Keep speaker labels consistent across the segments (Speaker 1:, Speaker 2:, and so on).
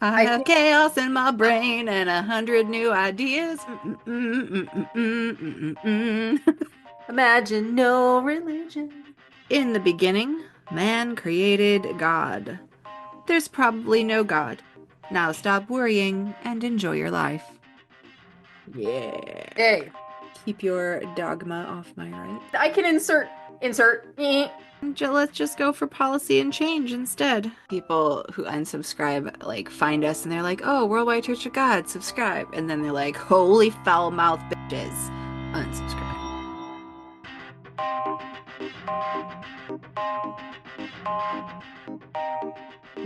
Speaker 1: I
Speaker 2: I
Speaker 1: have
Speaker 2: think
Speaker 1: chaos in my brain and 100 new ideas.
Speaker 2: imagine no religion.
Speaker 1: In the beginning, man created God. There's probably no God. Now stop worrying and enjoy your life. Yeah.
Speaker 2: Hey,
Speaker 1: Keep your dogma off my right.
Speaker 2: I can insert.
Speaker 1: Let's just go for policy and change instead. People who unsubscribe like find us and they're like, "Oh, Worldwide Church of God, subscribe," and then they're like, "Holy foul mouth bitches, unsubscribe."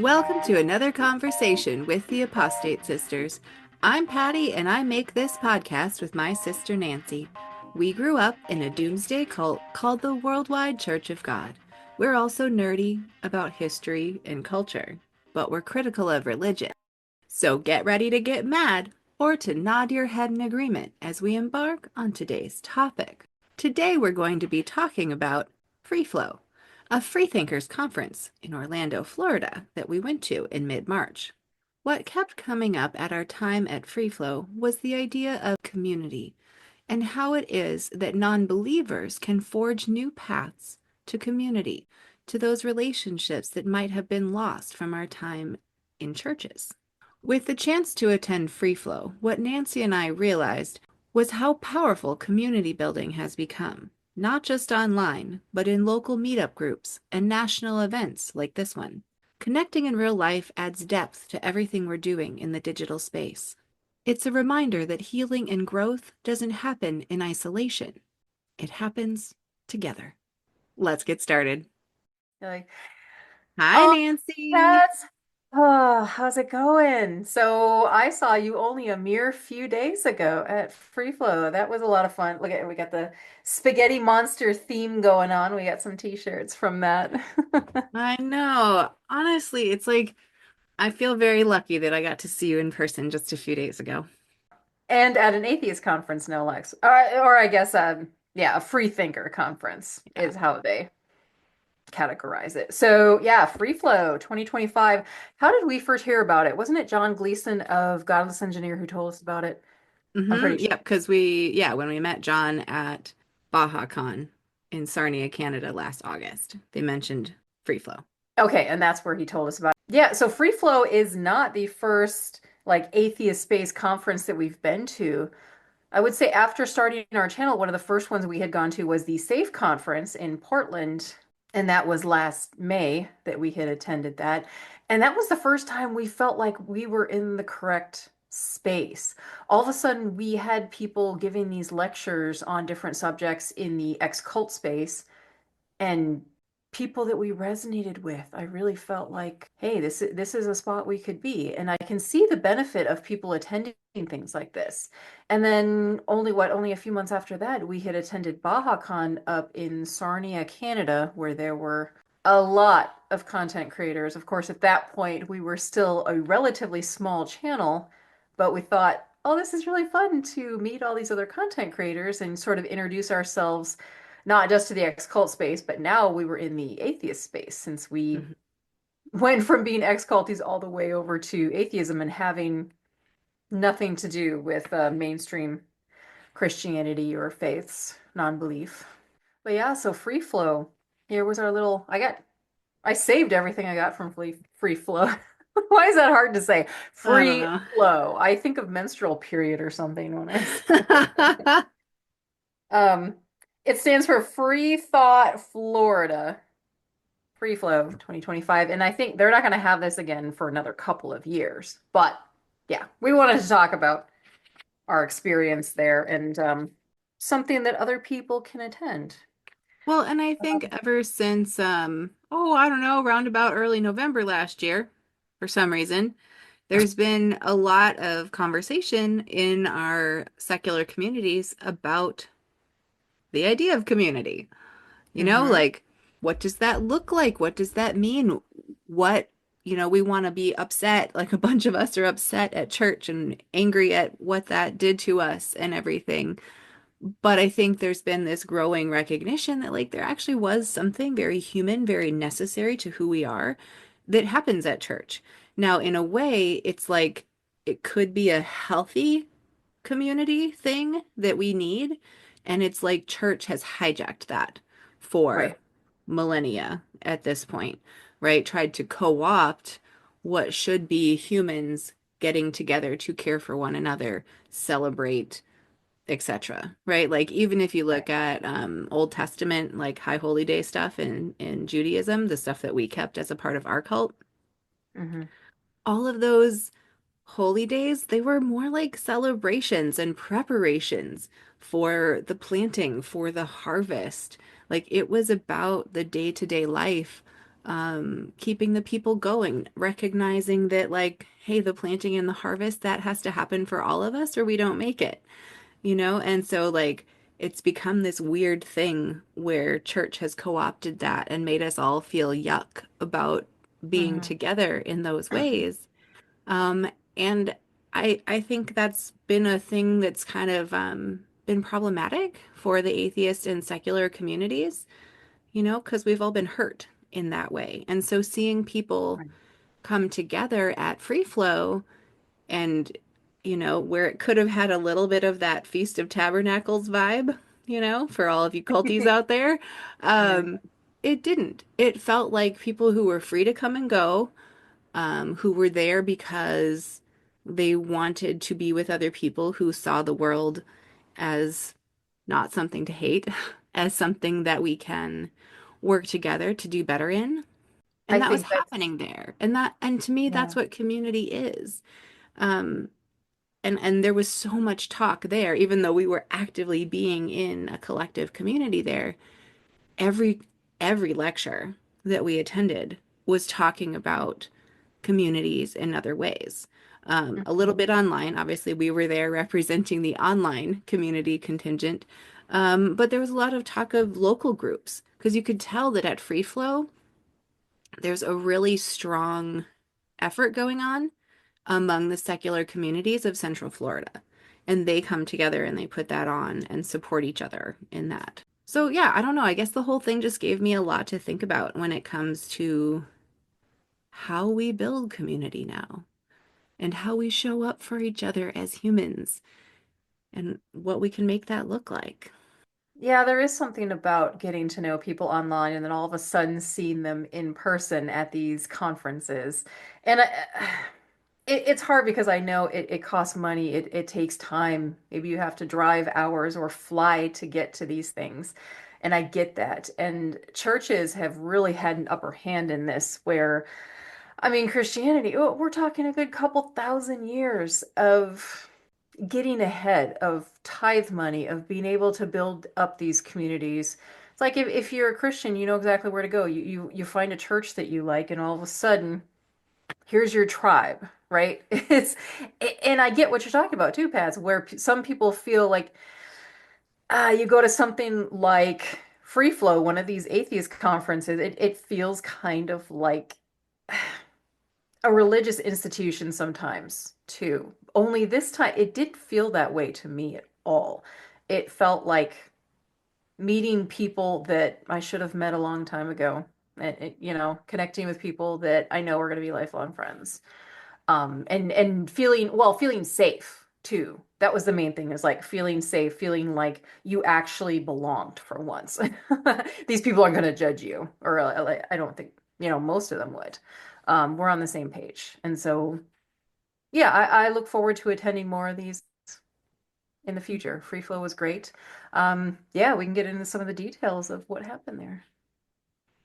Speaker 1: Welcome to another conversation with the Apostate Sisters. I'm Patty, and I make this podcast with my sister Nancy. We grew up in a doomsday cult called the Worldwide Church of God. We're also nerdy about history and culture, but we're critical of religion. So get ready to get mad or to nod your head in agreement as we embark on today's topic. Today we're going to be talking about FreeFlo, a freethinkers conference in Orlando, Florida that we went to in mid-March. What kept coming up at our time at FreeFlo was the idea of community and how it is that non-believers can forge new paths to community, to those relationships that might have been lost from our time in churches. With the chance to attend Free Flow, what Nancy and I realized was how powerful community building has become, not just online, but in local meetup groups and national events like this one. Connecting in real life adds depth to everything we're doing in the digital space. It's a reminder that healing and growth doesn't happen in isolation. It happens together. Let's get started.
Speaker 2: You're like,
Speaker 1: Hi,
Speaker 2: oh,
Speaker 1: Nancy.
Speaker 2: that's how's it going? So I saw you only a mere few days ago at Free Flow. That was a lot of fun. Look at we got the spaghetti monster theme going on. We got some t-shirts from that.
Speaker 1: I know. Honestly, it's like I feel very lucky that I got to see you in person just a few days ago.
Speaker 2: And at an atheist conference, no less. Or I guess yeah, a free thinker conference
Speaker 1: Yeah.
Speaker 2: is how they categorize it. So yeah, Free Flow 2025. How did we first hear about it? Wasn't it John Gleason of Godless Engineer who told us about it? I'm pretty sure.
Speaker 1: Yep, because when we met John at Baja Con in Sarnia, Canada last August, they mentioned free flow.
Speaker 2: Okay, and that's where he told us about it. Yeah, so Free Flow is not the first like atheist space conference that we've been to. I would say after starting our channel, one of the first ones we had gone to was the SAFE conference in Portland, and that was last May that we had attended that. And that was the first time we felt like we were in the correct space. All of a sudden, we had people giving these lectures on different subjects in the ex-cult space and people that we resonated with. I really felt like, hey, this is a spot we could be. And I can see the benefit of people attending things like this. And then only a few months after that, we had attended BajaCon up in Sarnia, Canada, where there were a lot of content creators. Of course, at that point, we were still a relatively small channel, but we thought, oh, this is really fun to meet all these other content creators and sort of introduce ourselves not just to the ex-cult space, but now we were in the atheist space since we
Speaker 1: Mhm.
Speaker 2: went from being ex-culties all the way over to atheism and having nothing to do with mainstream Christianity or faiths, non-belief. But yeah, so free flow. Here was our little. I saved everything I got from free flow. Why is that hard to say?
Speaker 1: I don't
Speaker 2: Free
Speaker 1: know.
Speaker 2: flow. I think of menstrual period or something when I say. Um, it stands for Free Thought Florida. Free Flow 2025. And I think they're not going to have this again for another couple of years. But yeah, we wanted to talk about our experience there and something that other people can attend.
Speaker 1: Well, and I think ever since I don't know, around about early November last year, for some reason, there's been a lot of conversation in our secular communities about the idea of community.
Speaker 2: Hmm.
Speaker 1: Like what does that look like? What does that mean? What, we want to be upset, like a bunch of us are upset at church and angry at what that did to us and everything. But I think there's been this growing recognition that like there actually was something very human, very necessary to who we are that happens at church. Now, in a way, it's like it could be a healthy community thing that we need. And it's like church has hijacked that for
Speaker 2: Right.
Speaker 1: millennia at this point, right? Tried to co-opt what should be humans getting together to care for one another, celebrate, etc. Right? Like even if you
Speaker 2: Right.
Speaker 1: look at Old Testament, like High Holy Day stuff in Judaism, the stuff that we kept as a part of our cult,
Speaker 2: Hmm.
Speaker 1: all of those holy days, they were more like celebrations and preparations for the planting, for the harvest. Like it was about the day-to-day life, keeping the people going, recognizing that, like, hey, the planting and the harvest, that has to happen for all of us or we don't make it, you know? And so, like, it's become this weird thing where church has co-opted that and made us all feel yuck about being
Speaker 2: Hmm.
Speaker 1: together in those ways. And I think that's been a thing that's kind of been problematic for the atheist and secular communities, you know, because we've all been hurt in that way. And so seeing people
Speaker 2: Right.
Speaker 1: come together at FreeFlo and, you know, where it could have had a little bit of that Feast of Tabernacles vibe, you know, for all of you culties out there,
Speaker 2: Yeah.
Speaker 1: um, it didn't. It felt like people who were free to come and go, who were there because they wanted to be with other people who saw the world as not something to hate, as something that we can work together to do better in.
Speaker 2: I
Speaker 1: And that was
Speaker 2: think that's,
Speaker 1: happening there. And to me, that's
Speaker 2: yeah.
Speaker 1: what community is. Um, and there was so much talk there, even though we were actively being in a collective community there. Every every lecture that we attended was talking about communities in other ways. A
Speaker 2: Mhm.
Speaker 1: little bit online. Obviously, we were there representing the online community contingent. But there was a lot of talk of local groups because you could tell that at Free Flow, there's a really strong effort going on among the secular communities of Central Florida. And they come together and they put that on and support each other in that. So, yeah, I don't know. I guess the whole thing just gave me a lot to think about when it comes to how we build community now and how we show up for each other as humans and what we can make that look like.
Speaker 2: Yeah, there is something about getting to know people online and then all of a sudden seeing them in person at these conferences. And it's hard because I know it costs money, it takes time. Maybe you have to drive hours or fly to get to these things. And I get that. And churches have really had an upper hand in this, where, I mean, Christianity, we're talking a good couple thousand years of getting ahead, of tithe money, of being able to build up these communities. It's like if you're a Christian, you know exactly where to go. You find a church that you like, and all of a sudden, here's your tribe, right? And I get what you're talking about too, Pats, where some people feel like you go to something like Free Flow, one of these atheist conferences, it feels kind of like a religious institution sometimes too. Only this time it didn't feel that way to me at all. It felt like meeting people that I should have met a long time ago. And, connecting with people that I know are going to be lifelong friends. And feeling safe too. That was the main thing, is like feeling safe, feeling like you actually belonged for once. These people aren't going to judge you, or I don't think, most of them would. We're on the same page. And so, yeah, I look forward to attending more of these in the future. Free Flow was great. Yeah, we can get into some of the details of what happened there.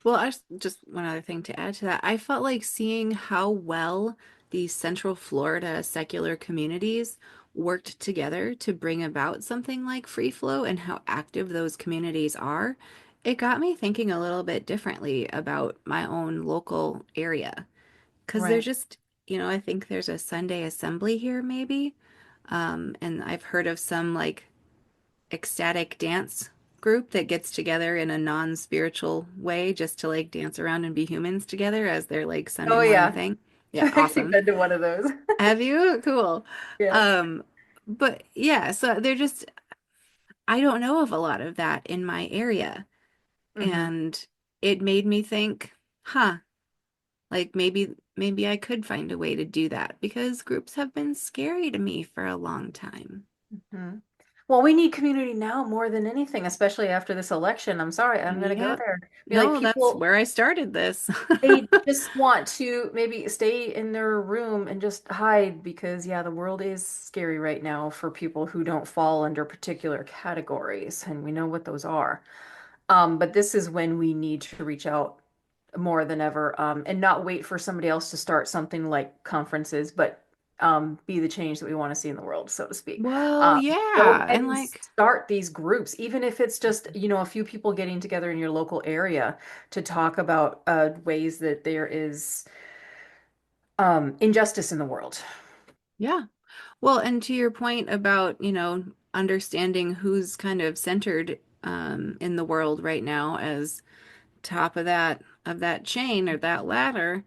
Speaker 1: Well, just one other thing to add to that. I felt like seeing how well these Central Florida secular communities worked together to bring about something like free flow and how active those communities are. It got me thinking a little bit differently about my own local area. Because they're
Speaker 2: Right.
Speaker 1: just, you know, I think there's a Sunday assembly here, maybe. And I've heard of some like ecstatic dance group that gets together in a non-spiritual way just to like dance around and be humans together as their like Sunday
Speaker 2: Oh
Speaker 1: morning
Speaker 2: yeah.
Speaker 1: thing. Yeah,
Speaker 2: I've
Speaker 1: awesome.
Speaker 2: been to one of those.
Speaker 1: Have you? Cool.
Speaker 2: Yeah.
Speaker 1: Um, but yeah, so they're just, I don't know of a lot of that in my area.
Speaker 2: Hmm.
Speaker 1: And it made me think, huh. Like maybe I could find a way to do that because groups have been scary to me for a long time.
Speaker 2: Mhm. Well, we need community now more than anything, especially after this election. I'm sorry, I'm going to go
Speaker 1: Yep.
Speaker 2: there. Be like,
Speaker 1: No, that's
Speaker 2: people,
Speaker 1: where I started this.
Speaker 2: they just want to maybe stay in their room and just hide because, yeah, the world is scary right now for people who don't fall under particular categories, and we know what those are. But this is when we need to reach out more than ever, and not wait for somebody else to start something like conferences, but be the change that we want to see in the world, so to speak.
Speaker 1: Well,
Speaker 2: Um, Go
Speaker 1: yeah.
Speaker 2: ahead
Speaker 1: And
Speaker 2: and
Speaker 1: like,
Speaker 2: start these groups, even if it's just, a few people getting together in your local area to talk about ways that there is injustice in the world.
Speaker 1: yeah. Well, and to your point about, understanding who's kind of centered in the world right now as top of that chain or that ladder.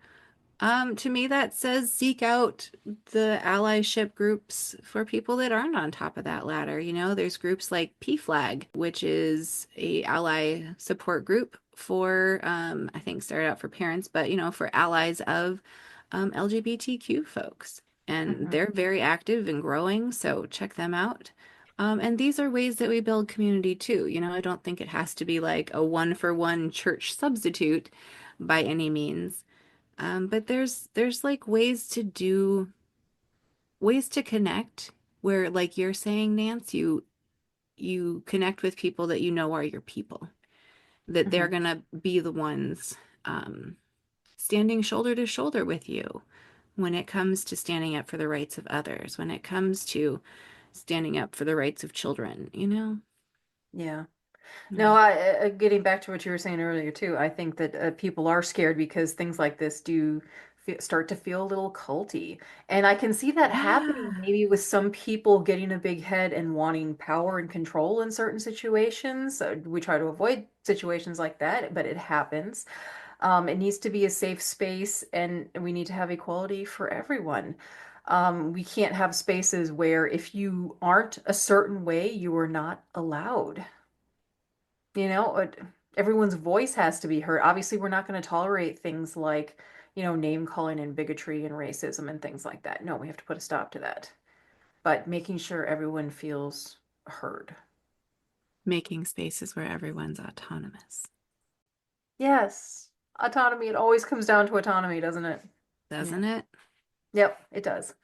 Speaker 1: To me, that says seek out the allyship groups for people that aren't on top of that ladder. There's groups like PFLAG, which is a ally support group for, I think started out for parents, but for allies of LGBTQ folks. And
Speaker 2: Mhm.
Speaker 1: they're very active and growing, so check them out. And these are ways that we build community too. I don't think it has to be like a one for one church substitute by any means. But there's like ways to connect where like you're saying, Nance, you connect with people that you know are your people, that they're
Speaker 2: Mhm.
Speaker 1: gonna be the ones um, standing shoulder to shoulder with you when it comes to standing up for the rights of others, when it comes to standing up for the rights of children.
Speaker 2: Yeah. No,
Speaker 1: Yeah.
Speaker 2: getting back to what you were saying earlier too, I think that people are scared because things like this do start to feel a little culty. And I can see that happening
Speaker 1: Yeah.
Speaker 2: maybe with some people getting a big head and wanting power and control in certain situations. We try to avoid situations like that, but it happens. It needs to be a safe space, and we need to have equality for everyone. We can't have spaces where if you aren't a certain way, you are not allowed. You know, everyone's voice has to be heard. Obviously, we're not going to tolerate things like, name calling and bigotry and racism and things like that. No, we have to put a stop to that. But making sure everyone feels heard.
Speaker 1: Making spaces where everyone's autonomous,
Speaker 2: Yes, autonomy. It always comes down to autonomy, doesn't it? Yeah.
Speaker 1: doesn't it?
Speaker 2: Yep, it does.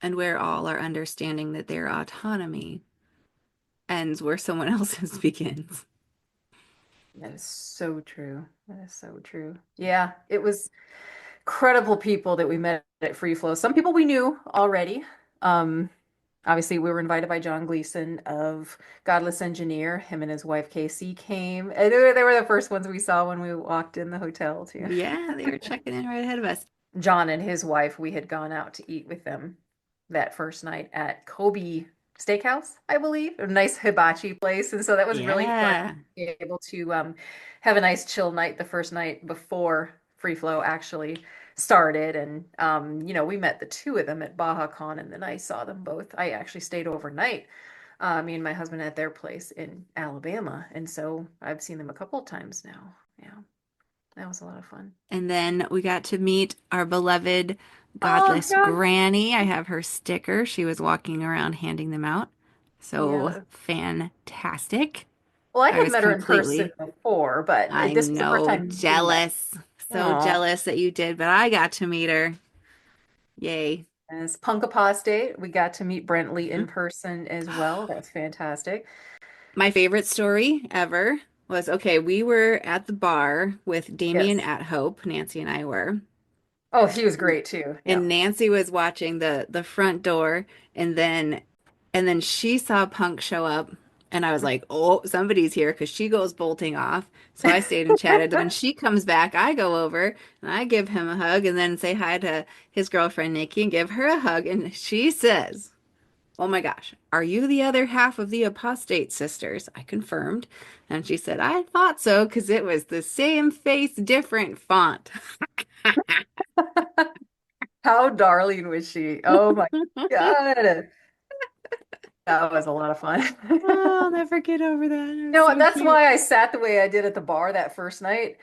Speaker 1: And where all are understanding that their autonomy ends where someone else's begins.
Speaker 2: That is so true. That is so true. Yeah, it was incredible people that we met at FreeFlo. Some people we knew already. Um, Obviously, we were invited by John Gleason of Godless Engineer. Him and his wife Casey came. And they were the first ones we saw when we walked in the hotel, too.
Speaker 1: Yeah, they were checking in right ahead of us.
Speaker 2: John and his wife, we had gone out to eat with them that first night at Kobe Steakhouse, I believe, a nice hibachi place. And so that was really fun to
Speaker 1: Yeah.
Speaker 2: be able to have a nice chill night the first night before Free Flow actually started. And, we met the two of them at Baja Con, and then I saw them both. I actually stayed overnight, me and my husband at their place in Alabama. And so I've seen them a couple of times now. Yeah, that was a lot of fun.
Speaker 1: And then we got to meet our beloved
Speaker 2: Oh,
Speaker 1: godless
Speaker 2: God.
Speaker 1: granny. I have her sticker. She was walking around handing them out. So
Speaker 2: Yeah.
Speaker 1: fantastic.
Speaker 2: Well, I
Speaker 1: I
Speaker 2: had
Speaker 1: was
Speaker 2: met her in person
Speaker 1: completely,
Speaker 2: before, but
Speaker 1: I
Speaker 2: this was the first
Speaker 1: know,
Speaker 2: time we met.
Speaker 1: jealous. So
Speaker 2: Oh,
Speaker 1: jealous that you did, but I got to meet her. Yay.
Speaker 2: as Punk Apostate, we got to meet Brentley in person as well. That's fantastic.
Speaker 1: My favorite story ever was okay, we were at the bar with Damien
Speaker 2: Yes.
Speaker 1: at Hope, Nancy and I were.
Speaker 2: Oh, he was great too. Yeah.
Speaker 1: And Nancy was watching the front door and then she saw Punk show up and I was like, "Oh, somebody's here," because she goes bolting off. So I stayed and chatted. When she comes back, I go over and I give him a hug and then say hi to his girlfriend Nikki and give her a hug and she says, "Oh my gosh, are you the other half of the apostate sisters?" I confirmed. And she said, "I thought so because it was the same face, different font."
Speaker 2: How darling was she? Oh my God. That was a lot of fun.
Speaker 1: Oh, I'll never get over that. It was
Speaker 2: No,
Speaker 1: so
Speaker 2: that's
Speaker 1: cute.
Speaker 2: why I sat the way I did at the bar that first night,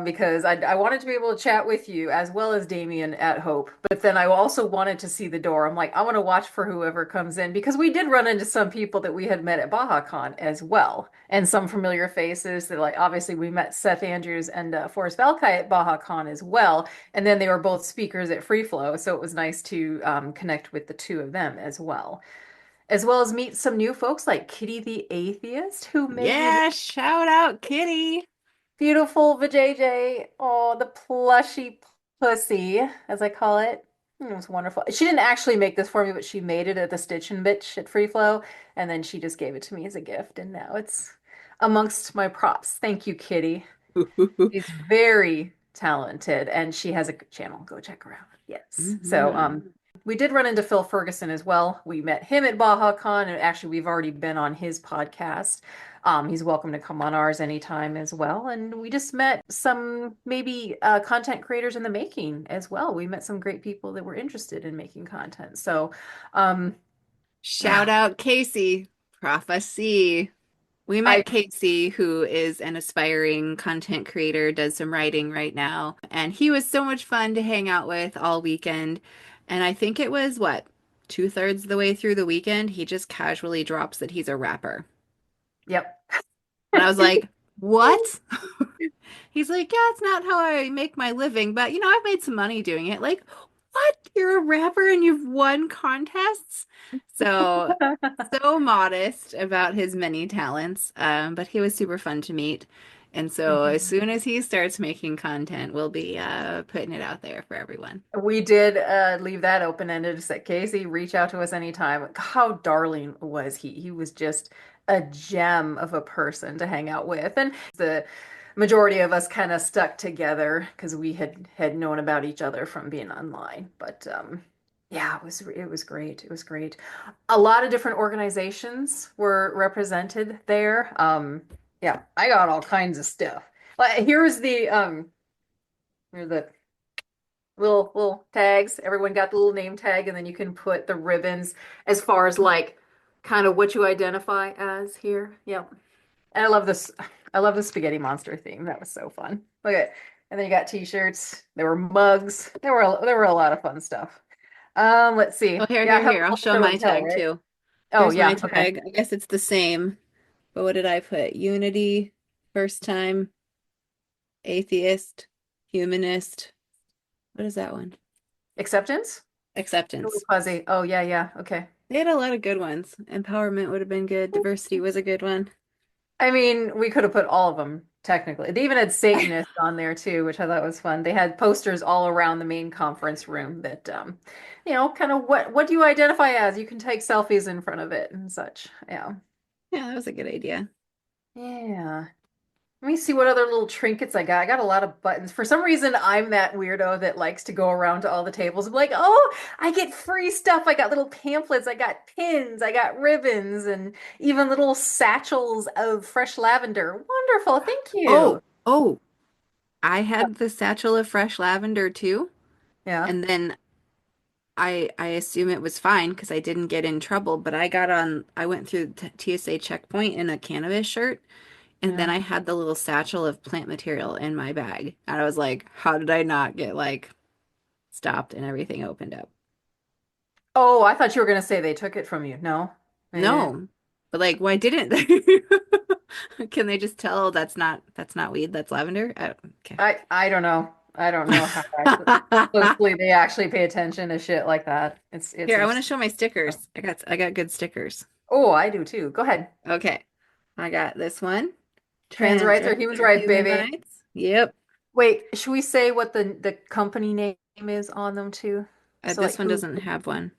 Speaker 2: because I wanted to be able to chat with you as well as Damien at Hope. But then I also wanted to see the door. I'm like, I want to watch for whoever comes in because we did run into some people that we had met at BajaCon as well, and some familiar faces that, like, obviously we met Seth Andrews and Forrest Valkai at BajaCon as well, and then they were both speakers at FreeFlo, so it was nice to connect with the two of them as well as meet some new folks like Kitty the Atheist, who made me this
Speaker 1: Yeah, shout out Kitty.
Speaker 2: beautiful vajayjay. Oh, the plushy pussy, as I call it. It was wonderful. She didn't actually make this for me, but she made it at the Stitch and Bitch at Free Flow, and then she just gave it to me as a gift, and now it's amongst my props. Thank you, Kitty. She's very talented and she has a good channel. Go check her out. Yes. So
Speaker 1: Hmm.
Speaker 2: we did run into Phil Ferguson as well. We met him at Baja Con, and actually we've already been on his podcast. He's welcome to come on ours anytime as well. And we just met some maybe content creators in the making as well. We met some great people that were interested in making content. So um
Speaker 1: Shout out Casey. Prophecy. We
Speaker 2: I
Speaker 1: met Casey, who is an aspiring content creator, does some writing right now, and he was so much fun to hang out with all weekend. And I think it was what, two-thirds of the way through the weekend, he just casually drops that he's a rapper.
Speaker 2: yep.
Speaker 1: And I was like, what? He's like, yeah, it's not how I make my living, but I've made some money doing it. Like, what? You're a rapper and you've won contests? So, so modest about his many talents. But he was super fun to meet. And so as soon as he starts making content, we'll be putting it out there for everyone.
Speaker 2: We did leave that open-ended. Said Casey, reach out to us anytime. How darling was he? He was just a gem of a person to hang out with. And the majority of us kind of stuck together because we had known about each other from being online. But yeah, it was great. It was great. A lot of different organizations were represented there. Yeah, I got all kinds of stuff. Here's the little tags. Everyone got the little name tag, and then you can put the ribbons as far as like kind of what you identify as here. Yep. And I love this. I love the spaghetti monster theme. That was so fun. Look at, and then you got t-shirts. There were mugs. There were a lot of fun stuff. Let's see.
Speaker 1: Oh, here,
Speaker 2: Yeah, I
Speaker 1: here,
Speaker 2: have
Speaker 1: here. I'll
Speaker 2: a
Speaker 1: show
Speaker 2: show
Speaker 1: my
Speaker 2: and tell,
Speaker 1: tag
Speaker 2: right?
Speaker 1: too.
Speaker 2: Oh
Speaker 1: Here's my
Speaker 2: yeah. Okay.
Speaker 1: tag. I guess it's the same, but what did I put? Unity, first time, atheist, humanist. What is that one?
Speaker 2: Acceptance? A little
Speaker 1: Acceptance.
Speaker 2: fuzzy. Oh yeah, yeah. Okay.
Speaker 1: They had a lot of good ones. Empowerment would have been good. Diversity was a good one.
Speaker 2: I mean, we could have put all of them technically. They even had Satanists on there too, which I thought was fun. They had posters all around the main conference room that kind of what do you identify as? You can take selfies in front of it and such. Yeah.
Speaker 1: Yeah, that was a good idea.
Speaker 2: Yeah. Let me see what other little trinkets I got. I got a lot of buttons. For some reason, I'm that weirdo that likes to go around to all the tables and be like, oh, I get free stuff. I got little pamphlets, I got pins, I got ribbons, and even little satchels of fresh lavender. Wonderful. Thank you.
Speaker 1: Oh, I had the satchel of fresh lavender too.
Speaker 2: Yeah.
Speaker 1: And then I assume it was fine because I didn't get in trouble, but I went through the TSA checkpoint in a cannabis shirt, and then
Speaker 2: Yeah.
Speaker 1: I had the little satchel of plant material in my bag. And I was like, how did I not get like stopped and everything opened up?
Speaker 2: Oh, I thought you were going to say they took it from you. No, they didn't.
Speaker 1: No. But like, why didn't they? Can they just tell that's not weed, that's lavender? Okay.
Speaker 2: I don't know. I don't know how actually closely they actually pay attention to shit like that. It's
Speaker 1: Here, I want to
Speaker 2: interesting.
Speaker 1: show my stickers. I got good stickers.
Speaker 2: Oh, I do too. Go ahead.
Speaker 1: Okay. I got this one.
Speaker 2: Trans
Speaker 1: Trans
Speaker 2: rights are
Speaker 1: rights
Speaker 2: humans'
Speaker 1: are
Speaker 2: rights,
Speaker 1: human
Speaker 2: baby.
Speaker 1: rights. Yep.
Speaker 2: Wait, should we say what the company name is on them too? So like
Speaker 1: This one
Speaker 2: who?
Speaker 1: doesn't have one.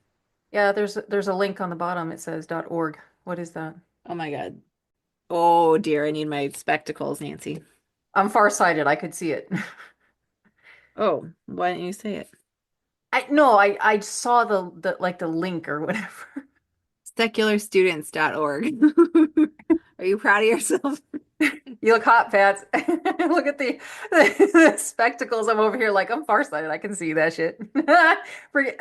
Speaker 2: Yeah, there's a link on the bottom. It says .org. What is that?
Speaker 1: Oh my God. Oh dear, I need my spectacles, Nancy.
Speaker 2: I'm farsighted. I could see it.
Speaker 1: Oh, why didn't you say it?
Speaker 2: I no, I saw the like the link or whatever.
Speaker 1: Secularstudents.org. Are you proud of yourself?
Speaker 2: You look hot, Pats. Look at the spectacles. I'm over here like I'm farsighted. I can see that shit. Forget.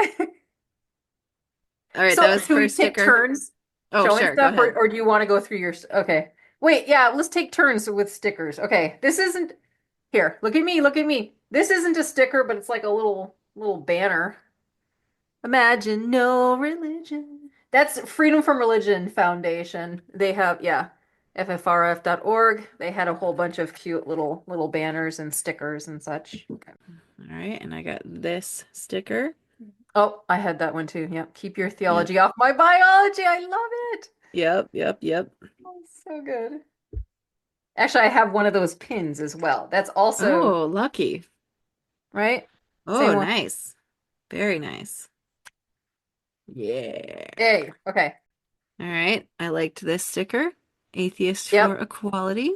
Speaker 1: All right, that
Speaker 2: So,
Speaker 1: was
Speaker 2: should we
Speaker 1: first
Speaker 2: take
Speaker 1: sticker.
Speaker 2: turns?
Speaker 1: Oh,
Speaker 2: showing
Speaker 1: sure. Go
Speaker 2: stuff,
Speaker 1: ahead.
Speaker 2: or do you want to go through your? Okay. Wait, yeah, let's take turns with stickers. Okay, this isn't here. Look at me. Look at me. This isn't a sticker, but it's like a little banner. Imagine no religion. That's Freedom from Religion Foundation. They have, yeah, ffrf.org. They had a whole bunch of cute little banners and stickers and such. Okay.
Speaker 1: All right, and I got this sticker.
Speaker 2: Oh, I had that one too. Yeah. Keep your
Speaker 1: Yep.
Speaker 2: theology off my biology. I love it.
Speaker 1: Yep, yep, yep.
Speaker 2: Oh, so good. Actually, I have one of those pins as well. That's also,
Speaker 1: Oh, lucky.
Speaker 2: right?
Speaker 1: Oh,
Speaker 2: Same one.
Speaker 1: nice. Very nice. Yeah.
Speaker 2: Yay. Okay.
Speaker 1: All right. I liked this sticker. Atheist for
Speaker 2: Yep.
Speaker 1: Equality.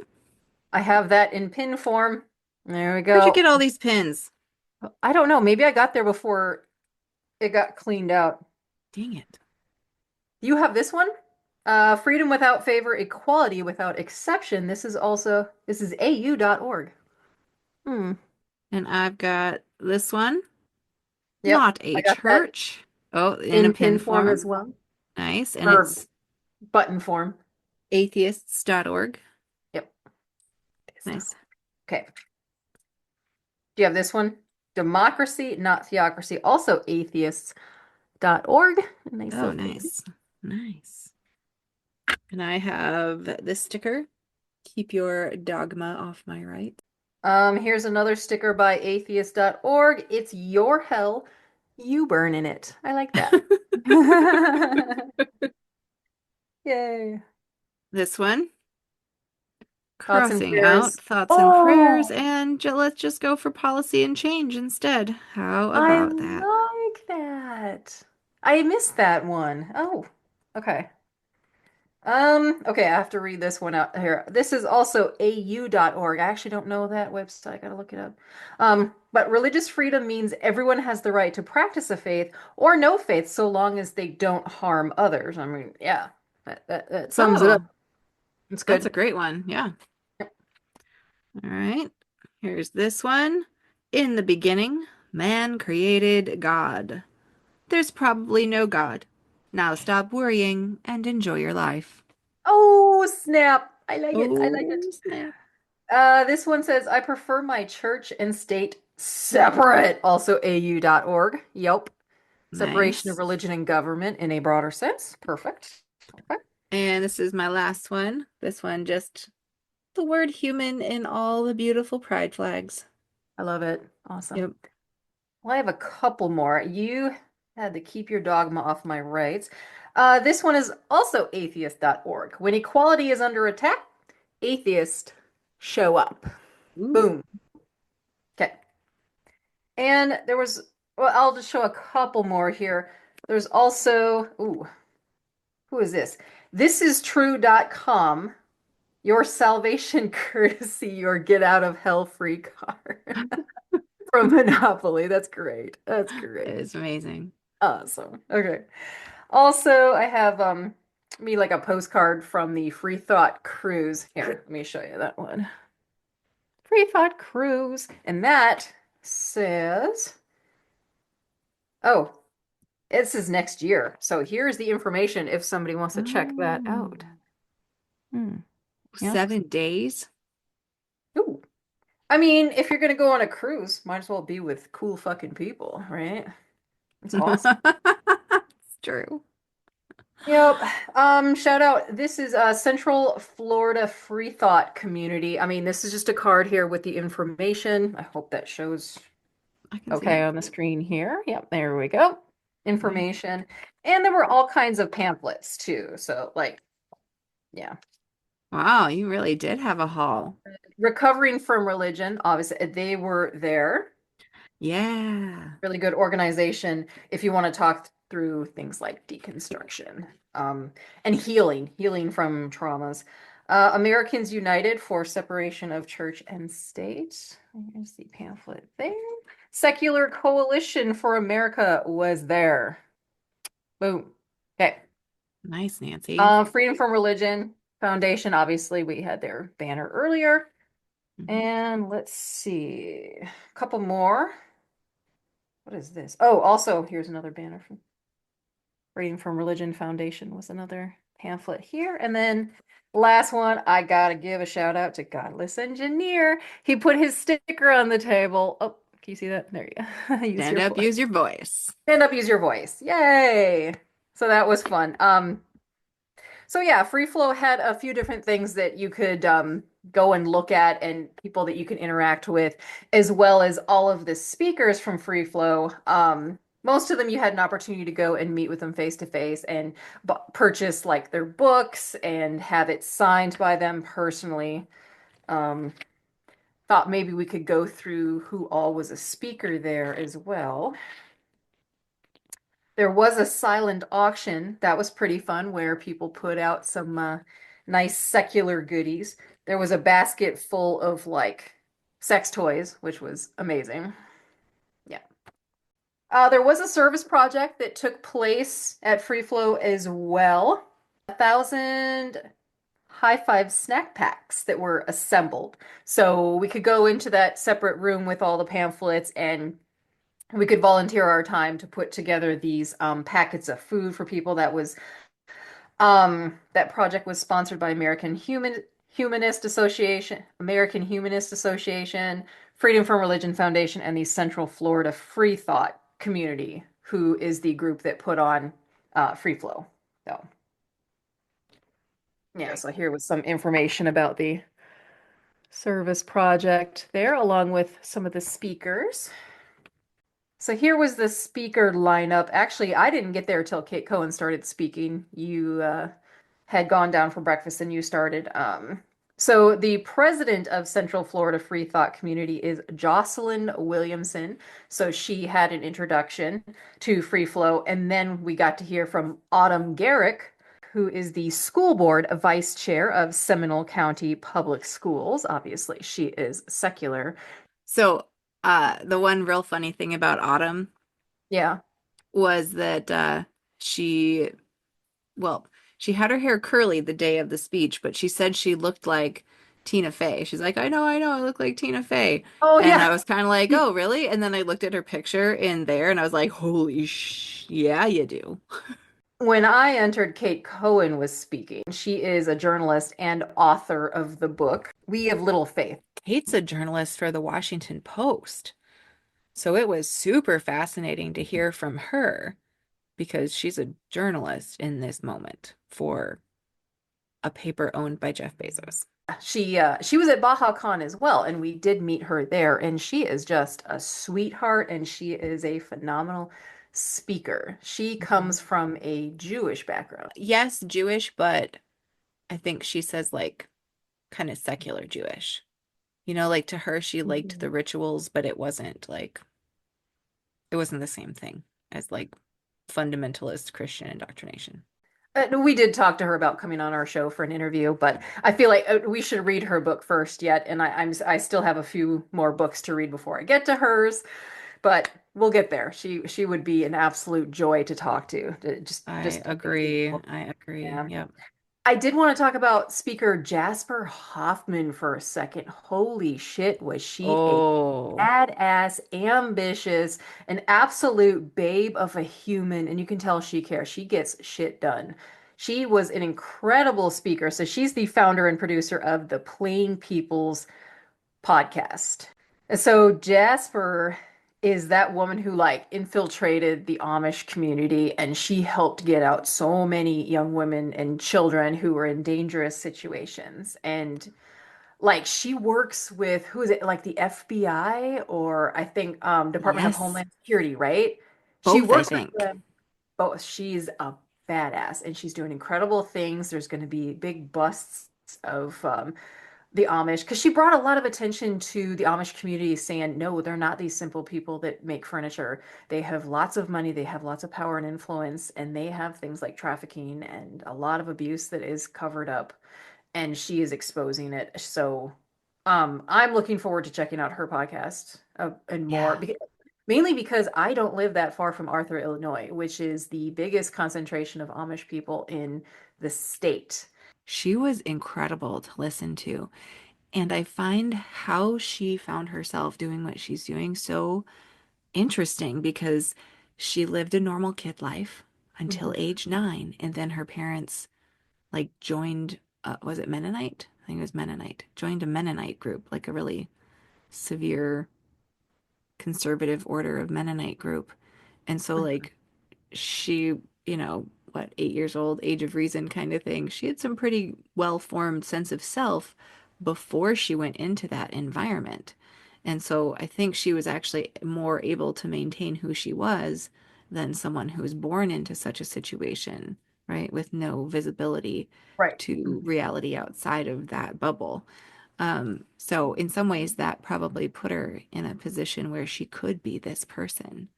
Speaker 2: I have that in pin form. There we
Speaker 1: Where'd you
Speaker 2: go.
Speaker 1: get all these pins?
Speaker 2: I don't know. Maybe I got there before it got cleaned out.
Speaker 1: Dang it.
Speaker 2: You have this one? Freedom without favor, equality without exception. This is au.org. Hmm.
Speaker 1: And I've got this one.
Speaker 2: Yep.
Speaker 1: Not a
Speaker 2: I got that
Speaker 1: church. Oh, in a
Speaker 2: in
Speaker 1: pin
Speaker 2: pin form
Speaker 1: form.
Speaker 2: as well.
Speaker 1: Nice. And
Speaker 2: Or
Speaker 1: it's
Speaker 2: button form.
Speaker 1: atheists.org.
Speaker 2: Yep.
Speaker 1: Nice.
Speaker 2: Okay. Do you have this one? Democracy, not theocracy. Also atheists.org. Nice
Speaker 1: Oh,
Speaker 2: little pin.
Speaker 1: nice. Nice. And I have this sticker. Keep your dogma off my right.
Speaker 2: Here's another sticker by atheist.org. It's your hell, you burn in it. I like that. Yay.
Speaker 1: This one.
Speaker 2: Thoughts and
Speaker 1: Crossing out
Speaker 2: prayers.
Speaker 1: thoughts and prayers,
Speaker 2: Oh,
Speaker 1: and let's just go for policy and change instead. How
Speaker 2: I
Speaker 1: about that?
Speaker 2: like that. I missed that one. Oh, okay. Okay, I have to read this one out here. This is also au.org. I actually don't know that website. I gotta look it up. But religious freedom means everyone has the right to practice a faith or no faith so long as they don't harm others. I mean, yeah, that sums it up.
Speaker 1: Oh,
Speaker 2: It's
Speaker 1: that's a
Speaker 2: good.
Speaker 1: great one. Yeah. All right. Here's this one. In the beginning, man created God. There's probably no God. Now stop worrying and enjoy your life.
Speaker 2: Oh, snap. I like it. I like it.
Speaker 1: Oh, snap.
Speaker 2: This one says, I prefer my church and state separate. Also au.org. Yep. Separation of
Speaker 1: Nice.
Speaker 2: religion and government in a broader sense. Perfect. Okay.
Speaker 1: And this is my last one. This one just the word human in all the beautiful pride flags.
Speaker 2: I love it. Awesome.
Speaker 1: Yep.
Speaker 2: Well, I have a couple more. You had to keep your dogma off my rights. This one is also atheist.org. When equality is under attack, atheists show up.
Speaker 1: Ooh.
Speaker 2: Boom. Okay. And there was, well, I'll just show a couple more here. There's also, ooh, who is this? This is true.com. Your salvation courtesy, your get out of hell free card from Monopoly. That's great. That's great.
Speaker 1: It's amazing.
Speaker 2: Awesome. Okay. Also, I have me like a postcard from the Free Thought Cruise. Here, let me show you that one. Free Thought Cruise. And that says, oh, this is next year. So here's the information if somebody wants to check that
Speaker 1: Oh,
Speaker 2: out. Hmm. Yeah.
Speaker 1: 7 days?
Speaker 2: Ooh. I mean, if you're gonna go on a cruise, might as well be with cool fucking people, right? It's awesome.
Speaker 1: It's true.
Speaker 2: Yep. Shout out. This is Central Florida Free Thought Community. I mean, this is just a card here with the information. I hope that shows
Speaker 1: I can see
Speaker 2: okay
Speaker 1: it.
Speaker 2: on the screen here. Yep, there we go.
Speaker 1: Okay.
Speaker 2: Information. And there were all kinds of pamphlets too. So, like, yeah.
Speaker 1: Wow, you really did have a haul.
Speaker 2: Recovering from religion, obviously, they were there.
Speaker 1: Yeah.
Speaker 2: Really good organization if you want to talk through things like deconstruction and healing from traumas. Americans United for Separation of Church and State. Here's the pamphlet there. Secular Coalition for America was there. Boom. Okay.
Speaker 1: Nice, Nancy.
Speaker 2: Freedom from Religion Foundation. Obviously, we had their banner earlier.
Speaker 1: Mhm.
Speaker 2: And let's see, a couple more. What is this? Oh, also, here's another banner from Freedom from Religion Foundation was another pamphlet here. And then last one, I gotta give a shout out to Godless Engineer. He put his sticker on the table. Oh, can you see that? There you go. Use
Speaker 1: Stand
Speaker 2: your
Speaker 1: up,
Speaker 2: voice.
Speaker 1: use your voice.
Speaker 2: Stand up, use your voice. Yay! So that was fun. So yeah, FreeFlow had a few different things that you could go and look at and people that you can interact with, as well as all of the speakers from FreeFlow. Most of them you had an opportunity to go and meet with them face to face and purchase like their books and have it signed by them personally. Um, Thought maybe we could go through who all was a speaker there as well. There was a silent auction that was pretty fun where people put out some nice secular goodies. There was a basket full of like sex toys, which was amazing. Yeah. There was a service project that took place at FreeFlow as well. 1,000 high five snack packs that were assembled. So we could go into that separate room with all the pamphlets and we could volunteer our time to put together these packets of food for people. That project was sponsored by American Humanist Association, Freedom from Religion Foundation, and the Central Florida Free Thought Community, who is the group that put on Free Flow. So yeah, so here was some information about the service project there, along with some of the speakers. So here was the speaker lineup. Actually, I didn't get there till Kate Cohen started speaking. You had gone down for breakfast and you started. So the president of Central Florida Free Thought Community is Jocelyn Williamson. So she had an introduction to Free Flow, and then we got to hear from Autumn Garrick, who is the school board vice chair of Seminole County Public Schools. Obviously, she is secular.
Speaker 1: So, the one real funny thing about Autumn
Speaker 2: Yeah.
Speaker 1: was that she, well, she had her hair curly the day of the speech, but she said she looked like Tina Fey. She's like, I know, I look like Tina Fey.
Speaker 2: Oh
Speaker 1: And
Speaker 2: yeah.
Speaker 1: I was kind of like, oh, really? And then I looked at her picture in there and I was like, holy yeah, you do.
Speaker 2: When I entered, Kate Cohen was speaking. She is a journalist and author of the book We Have Little Faith.
Speaker 1: Kate's a journalist for the Washington Post. So it was super fascinating to hear from her because she's a journalist in this moment for a paper owned by Jeff Bezos.
Speaker 2: She was at Baja Con as well, and we did meet her there, and she is just a sweetheart, and she is a phenomenal speaker. She
Speaker 1: Mhm.
Speaker 2: comes from a Jewish background.
Speaker 1: Yes, Jewish, but I think she says like kind of secular Jewish. You know, like to her, she liked the
Speaker 2: Mhm.
Speaker 1: rituals, but it wasn't the same thing as like fundamentalist Christian indoctrination.
Speaker 2: We did talk to her about coming on our show for an interview, but I feel like we should read her book first yet, and I still have a few more books to read before I get to hers. But we'll get there. She would be an absolute joy to talk to.
Speaker 1: I
Speaker 2: Just amazing
Speaker 1: agree.
Speaker 2: woman.
Speaker 1: I agree.
Speaker 2: Yeah.
Speaker 1: Yep.
Speaker 2: I did want to talk about speaker Jasper Hoffman for a second. Holy shit, was she a
Speaker 1: Oh,
Speaker 2: badass, ambitious, an absolute babe of a human, and you can tell she cares. She gets shit done. She was an incredible speaker. So she's the founder and producer of the Plain People's podcast. So Jasper is that woman who like infiltrated the Amish community and she helped get out so many young women and children who were in dangerous situations. And like she works with who is it like the FBI or I think Department of
Speaker 1: yes.
Speaker 2: Homeland Security, right? She
Speaker 1: Both, I
Speaker 2: works with
Speaker 1: think.
Speaker 2: them both. She's a badass and she's doing incredible things. There's going to be big busts of the Amish because she brought a lot of attention to the Amish community saying, no, they're not these simple people that make furniture. They have lots of money, they have lots of power and influence, and they have things like trafficking and a lot of abuse that is covered up. And she is exposing it. So I'm looking forward to checking out her podcast and more.
Speaker 1: Yeah.
Speaker 2: Mainly because I don't live that far from Arthur, Illinois, which is the biggest concentration of Amish people in the state.
Speaker 1: She was incredible to listen to. And I find how she found herself doing what she's doing so interesting because she lived a normal kid life until
Speaker 2: Mhm.
Speaker 1: age 9, and then her parents like joined, was it Mennonite? I think it was Mennonite. Joined a Mennonite group, like a really severe conservative order of Mennonite group. And so like she, what, 8 years old, age of reason kind of thing. She had some pretty well-formed sense of self before she went into that environment. And so I think she was actually more able to maintain who she was than someone who was born into such a situation, right? With no visibility
Speaker 2: Right.
Speaker 1: to reality outside of that bubble. So in some ways that probably put her in a position where she could be this person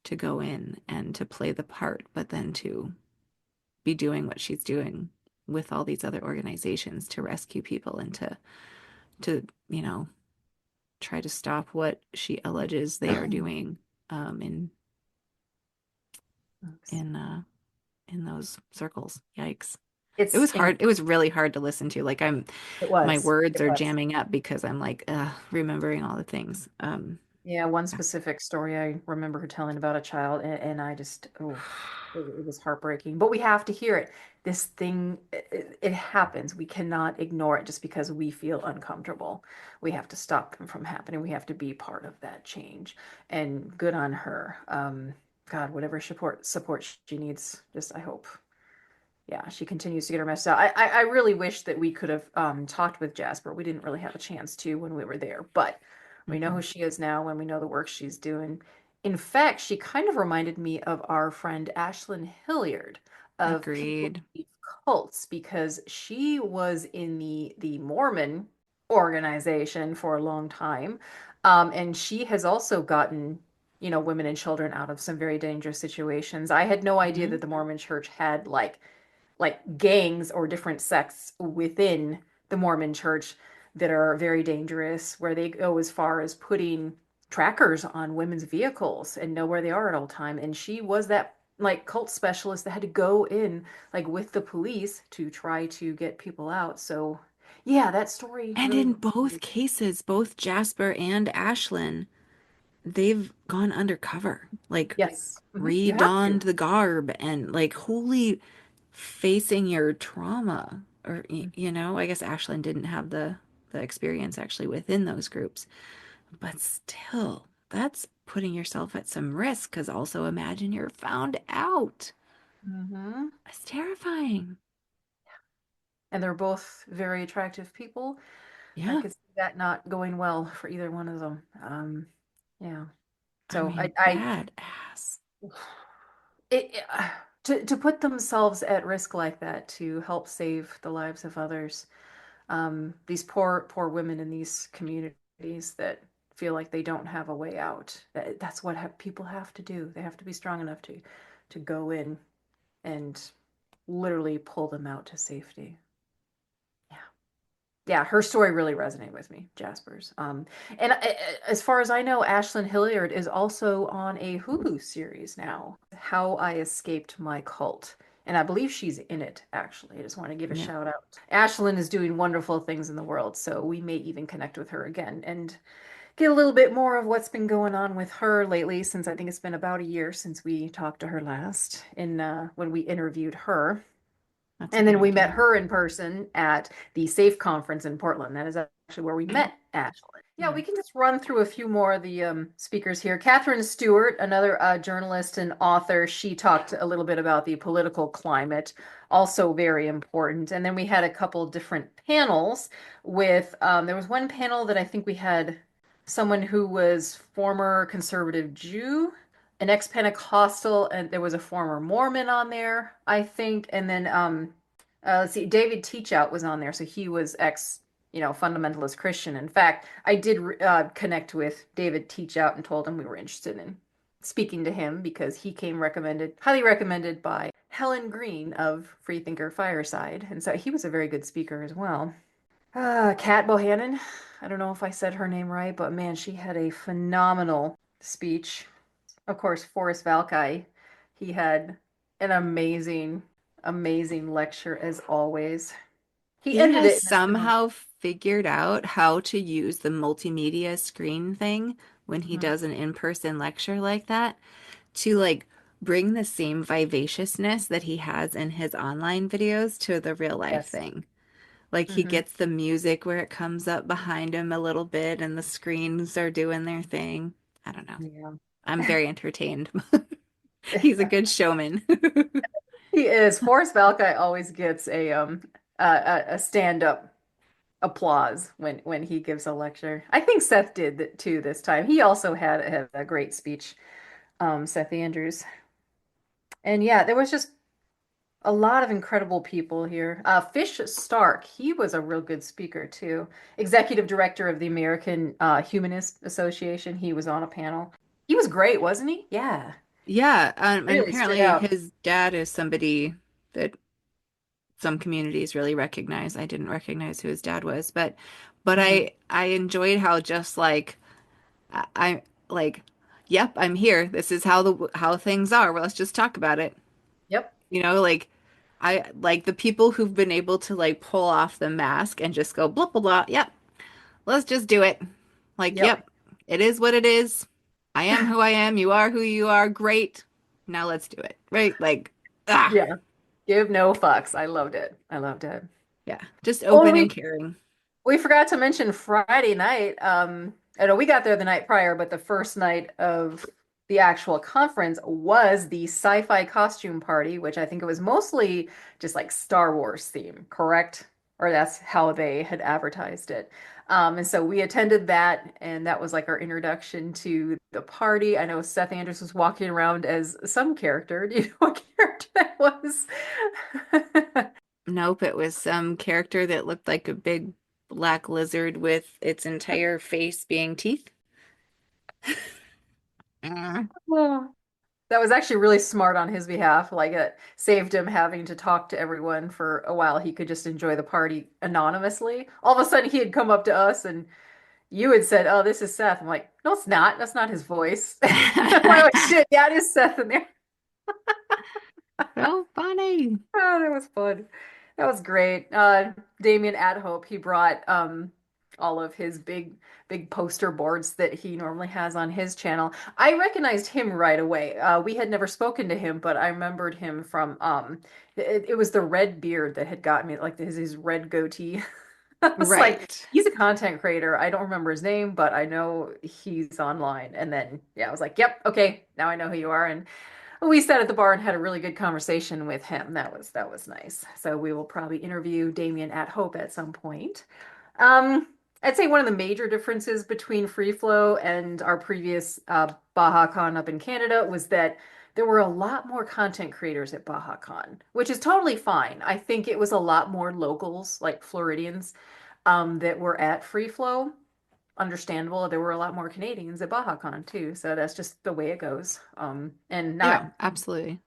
Speaker 1: to go in and to play the part, but then to be doing what she's doing with all these other organizations to rescue people and to try to stop what she alleges they are doing in
Speaker 2: Thanks.
Speaker 1: in uh, in those circles. Yikes! It
Speaker 2: It's
Speaker 1: was hard. It was really hard to listen to. Like
Speaker 2: it
Speaker 1: my
Speaker 2: was.
Speaker 1: words
Speaker 2: It
Speaker 1: are
Speaker 2: was.
Speaker 1: jamming up because I'm like remembering all the things.
Speaker 2: Yeah, one specific story I remember her telling about a child, and I just, oh, it was heartbreaking. But we have to hear it. This thing, it happens. We cannot ignore it just because we feel uncomfortable. We have to stop them from happening. We have to be part of that change. And good on her. God, whatever support she needs, just I hope yeah, she continues to get her message out. I really wish that we could have talked with Jasper. We didn't really have a chance to when we were there, but we know who
Speaker 1: Mhm.
Speaker 2: she is now and we know the work she's doing. In fact, she kind of reminded me of our friend Ashlyn Hilliard of People
Speaker 1: Agreed.
Speaker 2: Believe Cults because she was in the Mormon organization for a long time. And she has also gotten women and children out of some very dangerous situations. I had no idea
Speaker 1: Hmm.
Speaker 2: that the Mormon church had like gangs or different sects within the Mormon church that are very dangerous, where they go as far as putting trackers on women's vehicles and know where they are at all time. And she was that like cult specialist that had to go in like with the police to try to get people out. So yeah, that story
Speaker 1: And
Speaker 2: really.
Speaker 1: in both cases, both Jasper and Ashlyn, they've gone undercover, like
Speaker 2: Yes. You have
Speaker 1: redonned
Speaker 2: to.
Speaker 1: the garb and like wholly facing your trauma. Or, I guess Ashlyn didn't have the experience actually within those groups, but still, that's putting yourself at some risk because also imagine you're found out.
Speaker 2: Mm-hmm.
Speaker 1: It's terrifying.
Speaker 2: And they're both very attractive people. I
Speaker 1: Yeah.
Speaker 2: could see that not going well for either one of them. Yeah.
Speaker 1: I
Speaker 2: So
Speaker 1: mean,
Speaker 2: I
Speaker 1: badass.
Speaker 2: to put themselves at risk like that to help save the lives of others. These poor women in these communities that feel like they don't have a way out. That's what people have to do. They have to be strong enough to go in and literally pull them out to safety. Yeah. Yeah, her story really resonated with me, Jasper's. And as far as I know, Ashlyn Hilliard is also on a Hulu series now, How I Escaped My Cult. And I believe she's in it, actually. I just want to give a
Speaker 1: Yeah.
Speaker 2: shout out. Ashlyn is doing wonderful things in the world, so we may even connect with her again and get a little bit more of what's been going on with her lately, since I think it's been about a year since we talked to her last in when we interviewed her.
Speaker 1: That's a
Speaker 2: And
Speaker 1: good
Speaker 2: then we met
Speaker 1: idea.
Speaker 2: her in person at the SAFE conference in Portland. That is actually where we met Ashley. Yeah, we
Speaker 1: Nice.
Speaker 2: can just run through a few more of the speakers here. Catherine Stewart, another journalist and author, she talked a little bit about the political climate, also very important. And then we had a couple different panels with, there was one panel that I think we had someone who was former conservative Jew, an ex-Pentecostal, and there was a former Mormon on there, I think. And then let's see, David Teachout was on there, so he was fundamentalist Christian. In fact, I did connect with David Teachout and told him we were interested in speaking to him because he came highly recommended by Helen Green of Freethinker Fireside, and so he was a very good speaker as well. Kat Bohannon, I don't know if I said her name right, but man, she had a phenomenal speech. Of course, Forrest Valkai, he had an amazing lecture as always. He
Speaker 1: He
Speaker 2: ended
Speaker 1: has
Speaker 2: it in a similar.
Speaker 1: somehow figured out how to use the multimedia screen thing when he
Speaker 2: Mhm.
Speaker 1: does an in-person lecture like that to like bring the same vivaciousness that he has in his online videos to the real life
Speaker 2: Yes.
Speaker 1: thing. Like he
Speaker 2: Hmm.
Speaker 1: gets the music where it comes up behind him a little bit and the screens are doing their thing. I don't know.
Speaker 2: Yeah.
Speaker 1: I'm very entertained. He's a good showman.
Speaker 2: He is. Forrest Valkai always gets a stand-up applause when he gives a lecture. I think Seth did that too this time. He also had a great speech, Seth Andrews. And yeah, there was just a lot of incredible people here. Fish Stark, he was a real good speaker too. Executive director of the American Humanist Association. He was on a panel. He was great, wasn't he? Yeah,
Speaker 1: Yeah, and
Speaker 2: really stood
Speaker 1: apparently
Speaker 2: out.
Speaker 1: his dad is somebody that some communities really recognize. I didn't recognize who his dad was, but
Speaker 2: Hmm.
Speaker 1: I enjoyed how just like I like, yep, I'm here. This is how things are. Well, let's just talk about it.
Speaker 2: Yep,
Speaker 1: You know, like I like the people who've been able to like pull off the mask and just go blah blah blah. Yep, let's just do it. Like,
Speaker 2: yep.
Speaker 1: yep, it is what it is. I am who I am. You are who you are. Great. Now let's do it. Right? Like, ah,
Speaker 2: Yeah. Give no fucks. I loved it. I loved it.
Speaker 1: yeah, just
Speaker 2: Oh, and
Speaker 1: open and caring.
Speaker 2: we forgot to mention Friday night. I know we got there the night prior, but the first night of the actual conference was the sci-fi costume party, which I think it was mostly just like Star Wars theme, correct? Or that's how they had advertised it. And so we attended that, and that was like our introduction to the party. I know Seth Andrews was walking around as some character. Do you know what character that was?
Speaker 1: Nope, it was some character that looked like a big black lizard with its entire face being teeth. Mm.
Speaker 2: That was actually really smart on his behalf. Like it saved him having to talk to everyone for a while. He could just enjoy the party anonymously. All of a sudden, he had come up to us and you had said, "Oh, this is Seth." I'm like, "No, it's not. That's not his voice." I'm like, "Oh shit, yeah, it is Seth in there."
Speaker 1: So funny.
Speaker 2: Oh, that was fun. That was great. Damien Adhope, he brought all of his big poster boards that he normally has on his channel. I recognized him right away. We had never spoken to him, but I remembered him from it was the red beard that had got me, like his red goatee. I was like,
Speaker 1: Right.
Speaker 2: he's a content creator. I don't remember his name, but I know he's online. And then yeah, I was like, yep, okay, now I know who you are. And we sat at the bar and had a really good conversation with him. That was nice. So we will probably interview Damien at Hope at some point. Um, I'd say one of the major differences between FreeFlo and our previous BajaCon up in Canada was that there were a lot more content creators at BajaCon, which is totally fine. I think it was a lot more locals, like Floridians, that were at FreeFlo. Understandable. There were a lot more Canadians at BajaCon too, so that's just the way it goes. And
Speaker 1: Yeah, absolutely.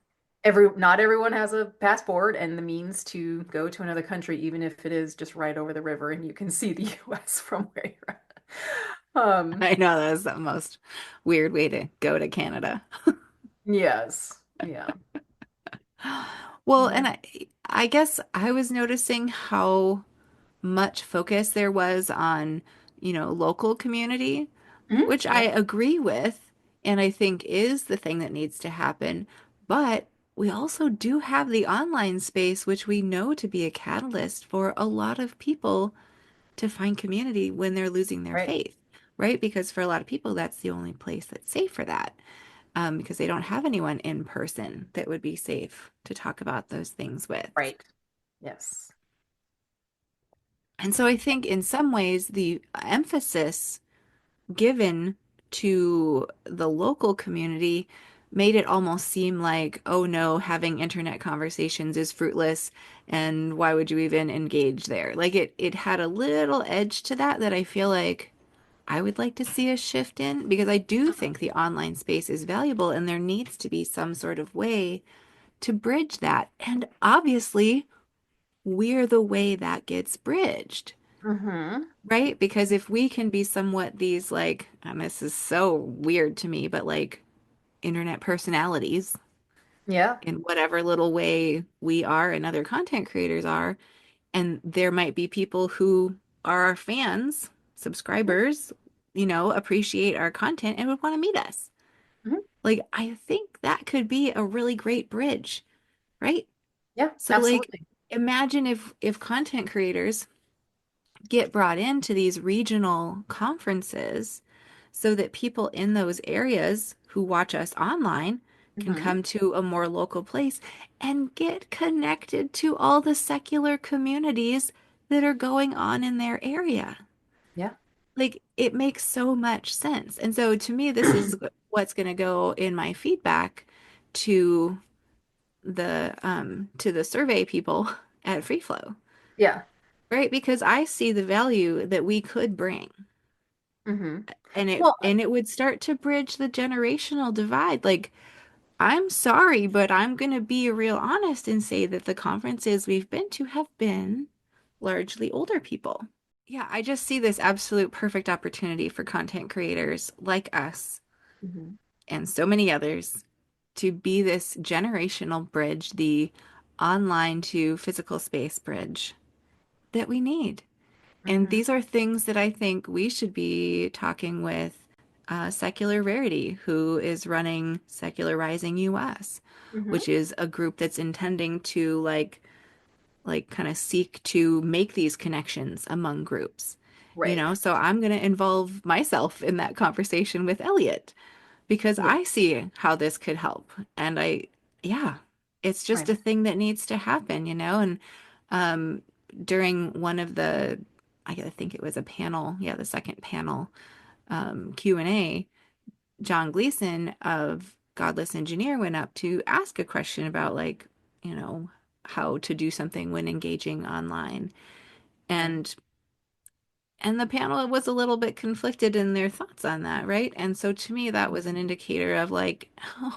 Speaker 2: not everyone has a passport and the means to go to another country, even if it is just right over the river and you can see the US from where you're at.
Speaker 1: I know that was the most weird way to go to Canada.
Speaker 2: Yes. Yeah.
Speaker 1: Well,
Speaker 2: Yeah.
Speaker 1: and I guess I was noticing how much focus there was on, local community,
Speaker 2: Mhm.
Speaker 1: which I
Speaker 2: Yep.
Speaker 1: agree with, and I think is the thing that needs to happen. But we also do have the online space, which we know to be a catalyst for a lot of people to find community when they're losing their
Speaker 2: Right.
Speaker 1: faith, right? Because for a lot of people, that's the only place that's safe for that, because they don't have anyone in person that would be safe to talk about those things with.
Speaker 2: Right. Yes.
Speaker 1: And so I think in some ways, the emphasis given to the local community made it almost seem like, oh no, having internet conversations is fruitless, and why would you even engage there? Like it had a little edge to that I feel like I would like to see a shift in, because I do think the online space is valuable and there needs to be some sort of way to bridge that. And obviously, we're the way that gets bridged.
Speaker 2: Mm-hmm.
Speaker 1: Right? Because if we can be somewhat these like, and this is so weird to me, but like internet personalities
Speaker 2: Yeah.
Speaker 1: in whatever little way we are and other content creators are, and there might be people who are our fans, subscribers, appreciate our content and would want to meet us. Like, I think that could be a really great bridge, right?
Speaker 2: Yeah,
Speaker 1: So like
Speaker 2: absolutely.
Speaker 1: imagine if content creators get brought into these regional conferences so that people in those areas who watch us online can
Speaker 2: Hmm.
Speaker 1: come to a more local place and get connected to all the secular communities that are going on in their area.
Speaker 2: Yeah.
Speaker 1: Like it makes so much sense. And so to me, this is what's going to go in my feedback to the survey people at FreeFlow,
Speaker 2: Yeah.
Speaker 1: right? Because I see the value that we could bring.
Speaker 2: Hmm.
Speaker 1: And it
Speaker 2: Well,
Speaker 1: and it would start to bridge the generational divide. Like, I'm sorry, but I'm going to be real honest and say that the conferences we've been to have been largely older people. Yeah, I just see this absolute perfect opportunity for content creators like us
Speaker 2: mhm,
Speaker 1: and so many others to be this generational bridge, the online to physical space bridge that we need. And
Speaker 2: mhm,
Speaker 1: these are things that I think we should be talking with Secular Rarity, who is running Secularizing US,
Speaker 2: mhm.
Speaker 1: which is a group that's intending to kind of seek to make these connections among groups.
Speaker 2: Right.
Speaker 1: So I'm going to involve myself in that conversation with Elliot because
Speaker 2: Yeah.
Speaker 1: I see how this could help. And yeah, it's just
Speaker 2: Right.
Speaker 1: a thing that needs to happen. And um, during one of I think it was a panel, yeah, the second panel Q&A, John Gleason of Godless Engineer went up to ask a question about you know, how to do something when engaging online.
Speaker 2: Right.
Speaker 1: And the panel was a little bit conflicted in their thoughts on that, right? And so to me, that was an indicator of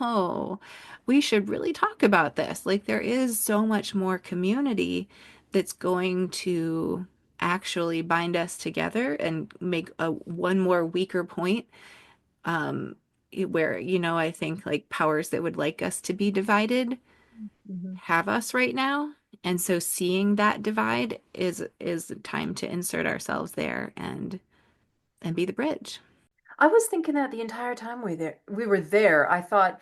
Speaker 1: oh, we should really talk about this. Like, there is so much more community that's going to actually bind us together and make a one more weaker point. Um, where, I think like powers that would like us to be divided
Speaker 2: Mhm.
Speaker 1: have us right now. And so seeing that divide is time to insert ourselves there and be the bridge.
Speaker 2: I was thinking that the entire time we were there, I thought,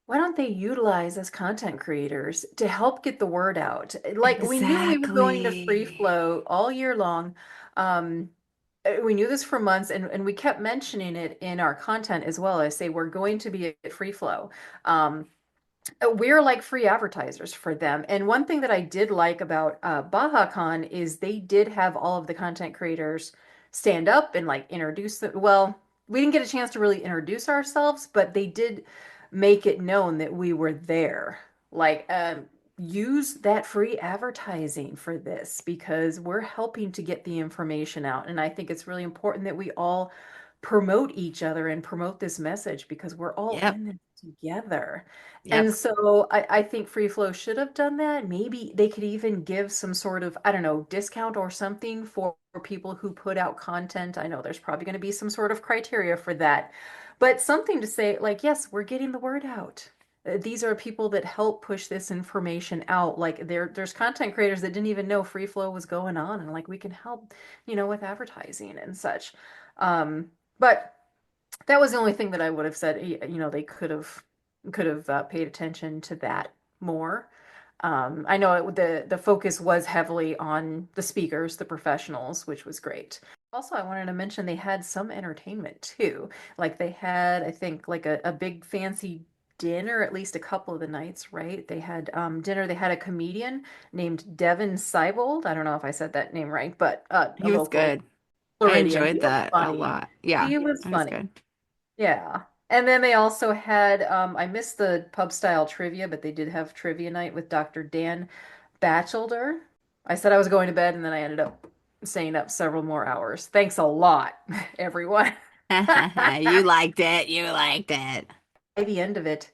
Speaker 2: why don't they utilize us content creators to help get the word out? Like we knew we were going to free
Speaker 1: Exactly.
Speaker 2: flow all year long. Um, we knew this for months and we kept mentioning it in our content as well. I say we're going to be at free flow. Um, we're like free advertisers for them. And one thing that I did like about BajaCon is they did have all of the content creators stand up and like introduce them. Well, we didn't get a chance to really introduce ourselves, but they did make it known that we were there. Like, use that free advertising for this because we're helping to get the information out. And I think it's really important that we all promote each other and promote this message because we're all
Speaker 1: Yep.
Speaker 2: in this together. And
Speaker 1: Yep.
Speaker 2: so I think Free Flow should have done that. Maybe they could even give some sort of, I don't know, discount or something for people who put out content. I know there's probably going to be some sort of criteria for that, but something to say, like, yes, we're getting the word out. These are people that help push this information out. Like there's content creators that didn't even know Free Flow was going on, and like we can help, with advertising and such. But that was the only thing that I would have said. They could have paid attention to that more. I know the focus was heavily on the speakers, the professionals, which was great. Also, I wanted to mention they had some entertainment too. Like they had, I think, like a big fancy dinner at least a couple of the nights, right? They had dinner. They had a comedian named Devin Seibold. I don't know if I said that name right, but a
Speaker 1: He was
Speaker 2: local
Speaker 1: good. I
Speaker 2: Floridian. He
Speaker 1: enjoyed
Speaker 2: was
Speaker 1: that a
Speaker 2: funny.
Speaker 1: lot. Yeah,
Speaker 2: He was
Speaker 1: it was
Speaker 2: funny.
Speaker 1: good.
Speaker 2: Yeah. And then they also had, I missed the pub style trivia, but they did have trivia night with Dr. Dan Batchelder. I said I was going to bed and then I ended up staying up several more hours. Thanks a lot, everyone.
Speaker 1: You liked it. You liked it.
Speaker 2: By the end of it,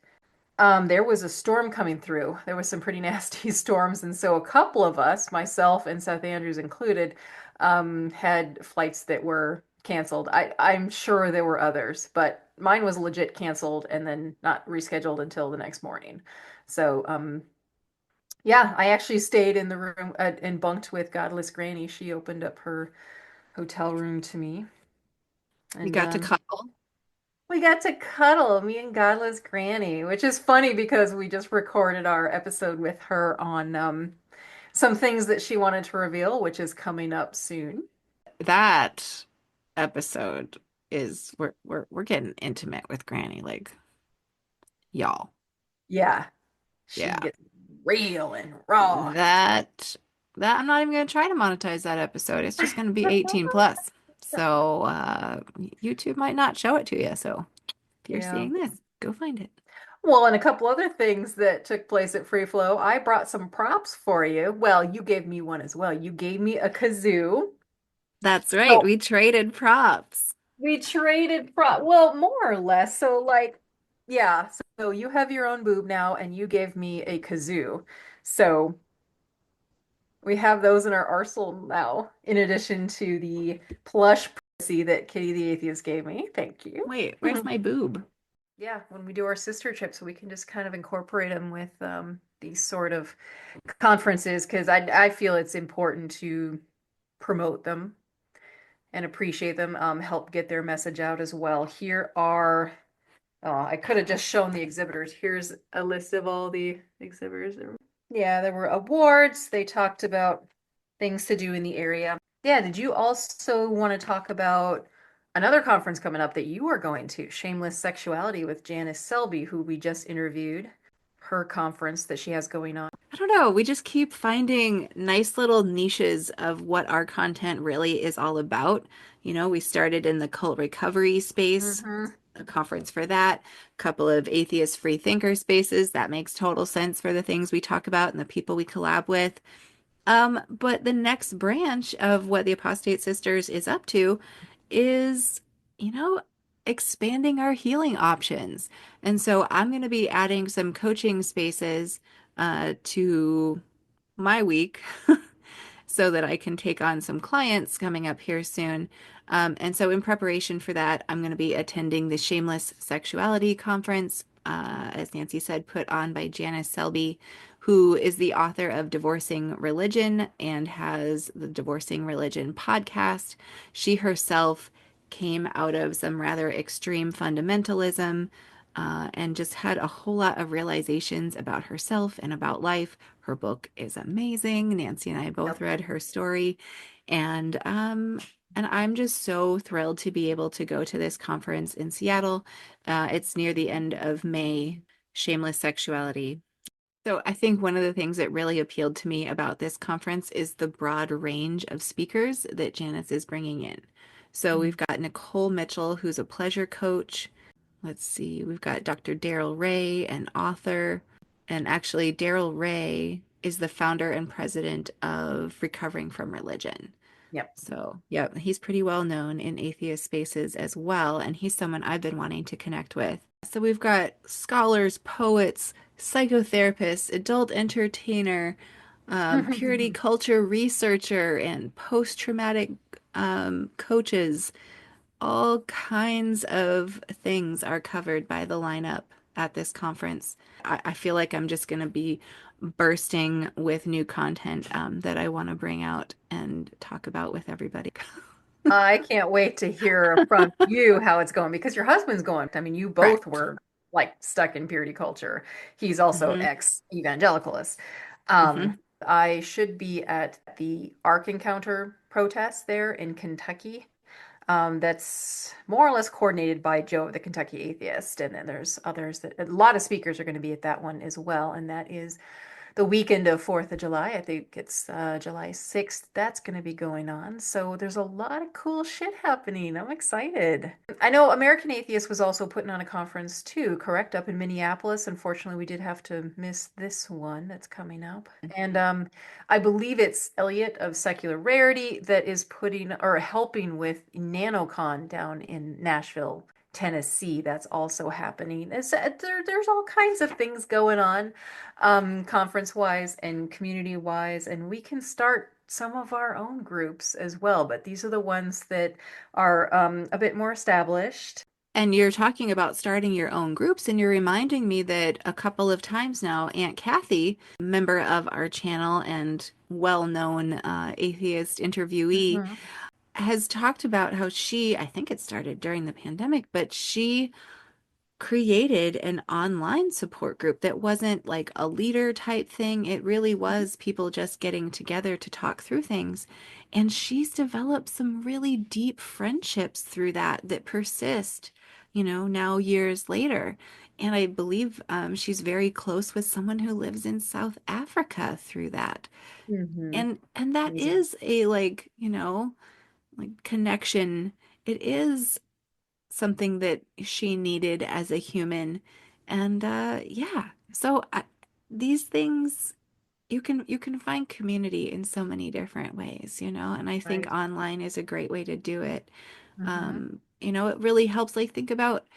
Speaker 2: there was a storm coming through. There was some pretty nasty storms, and so a couple of us, myself and Seth Andrews included, had flights that were canceled. I'm sure there were others, but mine was legit canceled and then not rescheduled until the next morning. So, yeah, I actually stayed in the room and bunked with Godless Granny. She opened up her hotel room to me,
Speaker 1: You
Speaker 2: and
Speaker 1: got to cuddle.
Speaker 2: We got to cuddle, me and Godless Granny, which is funny because we just recorded our episode with her on some things that she wanted to reveal, which is coming up soon.
Speaker 1: That episode is we're getting intimate with Granny, like y'all.
Speaker 2: Yeah, she
Speaker 1: Yeah.
Speaker 2: gets real and raw.
Speaker 1: That that I'm not even gonna try to monetize that episode. It's just gonna be 18 plus. So YouTube might not show it to you. So if you're
Speaker 2: Yeah.
Speaker 1: seeing this, go find it.
Speaker 2: Well, and a couple other things that took place at FreeFlo. I brought some props for you. Well, you gave me one as well. You gave me a kazoo.
Speaker 1: That's right.
Speaker 2: So
Speaker 1: We traded props.
Speaker 2: we traded well, more or less. So like, yeah. So you have your own boob now, and you gave me a kazoo. So we have those in our arsenal now, in addition to the plush pussy that Kitty the Atheist gave me. Thank you.
Speaker 1: Wait, where's my boob?
Speaker 2: Yeah, when we do our sister trips, we can just kind of incorporate them with these sort of conferences because I feel it's important to promote them and appreciate them, help get their message out as well. Here are, I could have just shown the exhibitors. Here's a list of all the exhibitors. Yeah, there were awards. They talked about things to do in the area. Yeah, did you also want to talk about another conference coming up that you are going to, Shameless Sexuality with Janice Selby, who we just interviewed, her conference that she has going on?
Speaker 1: I don't know. We just keep finding nice little niches of what our content really is all about. We started in the cult recovery space,
Speaker 2: Hmm.
Speaker 1: a conference for that, a couple of atheist free thinker spaces. That makes total sense for the things we talk about and the people we collab with. But the next branch of what the Apostate Sisters is up to is, you know, expanding our healing options. And so I'm going to be adding some coaching spaces to my week so that I can take on some clients coming up here soon. And so, in preparation for that, I'm going to be attending the Shameless Sexuality Conference, as Nancy said, put on by Janice Selby, who is the author of Divorcing Religion and has the Divorcing Religion podcast. She herself came out of some rather extreme fundamentalism. And just had a whole lot of realizations about herself and about life. Her book is amazing. Nancy and I both
Speaker 2: Yep.
Speaker 1: read her story, and I'm just so thrilled to be able to go to this conference in Seattle. It's near the end of May, Shameless Sexuality. So I think one of the things that really appealed to me about this conference is the broad range of speakers that Janice is bringing in. So we've got Nicole Mitchell, who's a pleasure coach. Let's see, we've got Dr. Daryl Ray, an author. And actually, Daryl Ray is the founder and president of Recovering from Religion.
Speaker 2: Yep.
Speaker 1: So, yeah, he's pretty well known in atheist spaces as well. And he's someone I've been wanting to connect with. So, we've got scholars, poets, psychotherapists, adult entertainer, purity culture researcher, and post traumatic coaches. All kinds of things are covered by the lineup at this conference. I feel like I'm just going to be bursting with new content that I want to bring out and talk about with everybody.
Speaker 2: I can't wait to hear from you how it's going because your husband's going. I mean, you both
Speaker 1: Correct.
Speaker 2: were like stuck in purity culture. He's also
Speaker 1: Hmm.
Speaker 2: ex-evangelicalist.
Speaker 1: Hmm.
Speaker 2: I should be at the Ark Encounter protest there in Kentucky. That's more or less coordinated by Joe, the Kentucky atheist. And then there's others that a lot of speakers are going to be at that one as well. And that is the weekend of 4th of July. I think it's July 6th. That's going to be going on. So there's a lot of cool shit happening. I'm excited. I know American Atheist was also putting on a conference too, correct? Up in Minneapolis. Unfortunately, we did have to miss this one that's coming up. And I believe it's Elliot of Secular Rarity that is putting or helping with NanoCon down in Nashville, Tennessee. That's also happening. There's all kinds of things going on, conference wise and community wise, and we can start some of our own groups as well. But these are the ones that are a bit more established.
Speaker 1: And you're talking about starting your own groups, and you're reminding me that a couple of times now, Aunt Kathy, member of our channel and well-known atheist interviewee,
Speaker 2: Mhm.
Speaker 1: has talked about how she, I think it started during the pandemic, but she created an online support group that wasn't like a leader type thing. It really
Speaker 2: Mhm.
Speaker 1: was people just getting together to talk through things. And she's developed some really deep friendships through that that persist, now years later. And I believe she's very close with someone who lives in South Africa through that.
Speaker 2: Mhm.
Speaker 1: And that
Speaker 2: Amazing.
Speaker 1: is a like, like connection. It is something that she needed as a human. And yeah, so these things you can find community in so many different ways, and I think
Speaker 2: Right.
Speaker 1: online is a great way to do it.
Speaker 2: Hmm.
Speaker 1: It really helps like think about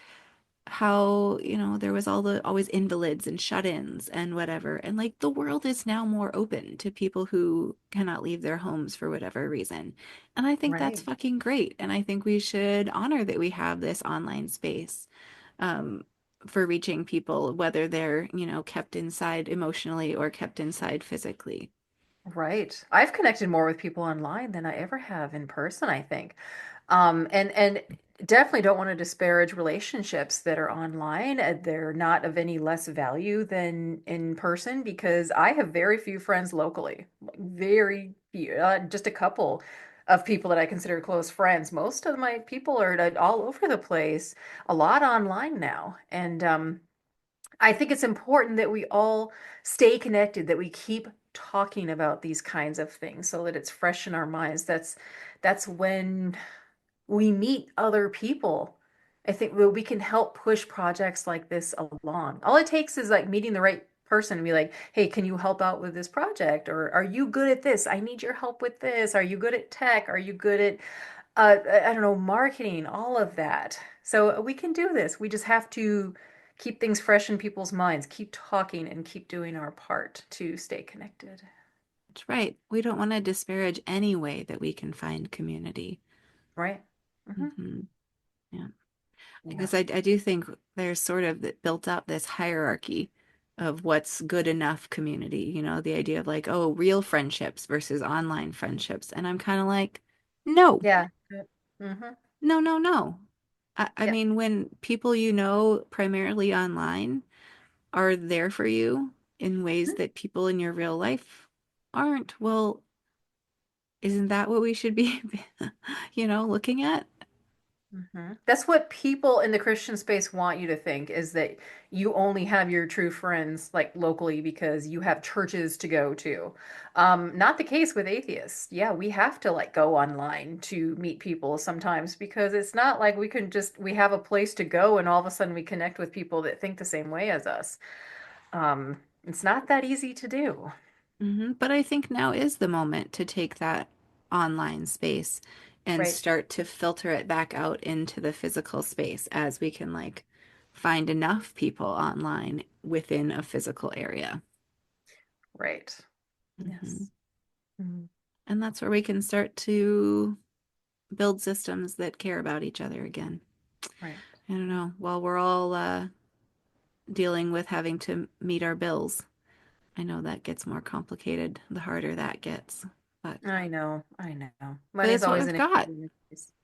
Speaker 1: how, there was always invalids and shut-ins and whatever. And like the world is now more open to people who cannot leave their homes for whatever reason. And I think that's
Speaker 2: Right.
Speaker 1: fucking great. And I think we should honor that we have this online space um, for reaching people, whether they're, kept inside emotionally or kept inside physically.
Speaker 2: Right. I've connected more with people online than I ever have in person, I think. And definitely don't want to disparage relationships that are online. They're not of any less value than in person because I have very few friends locally, like very few, just a couple of people that I consider close friends. Most of my people are all over the place, a lot online now. And I think it's important that we all stay connected, that we keep talking about these kinds of things so that it's fresh in our minds. That's when we meet other people. I think we can help push projects like this along. All it takes is like meeting the right person and be like, hey, can you help out with this project? Or are you good at this? I need your help with this. Are you good at tech? Are you good at, I don't know, marketing, all of that. So we can do this. We just have to keep things fresh in people's minds, keep talking and keep doing our part to stay connected.
Speaker 1: That's right. We don't want to disparage any way that we can find community.
Speaker 2: Right? Hmm.
Speaker 1: Hmm. Yeah.
Speaker 2: Yeah.
Speaker 1: Because I do think there's sort of built up this hierarchy of what's good enough community, the idea of like, oh, real friendships versus online friendships. And I'm kind of like, no,
Speaker 2: Yeah. Hmm.
Speaker 1: no, no, no. I
Speaker 2: Yeah.
Speaker 1: mean, when people primarily online are there for you in ways that people in your real life aren't, well, isn't that what we should be, looking at?
Speaker 2: That's what people in the Christian space want you to think is that you only have your true friends like locally because you have churches to go to. Not the case with atheists. Yeah, we have to like go online to meet people sometimes because it's not like we have a place to go and all of a sudden we connect with people that think the same way as us. It's not that easy to do.
Speaker 1: But I think now is the moment to take that online space and
Speaker 2: Right,
Speaker 1: start to filter it back out into the physical space as we can like find enough people online within a physical area.
Speaker 2: right.
Speaker 1: Hmm.
Speaker 2: Yes. Mhm.
Speaker 1: And that's where we can start to build systems that care about each other again.
Speaker 2: Right.
Speaker 1: I don't know. While we're all dealing with having to meet our bills, I know that gets more complicated the harder that gets. But
Speaker 2: I know, I know.
Speaker 1: but
Speaker 2: Money's
Speaker 1: it's what
Speaker 2: always
Speaker 1: we've
Speaker 2: an
Speaker 1: got.
Speaker 2: issue.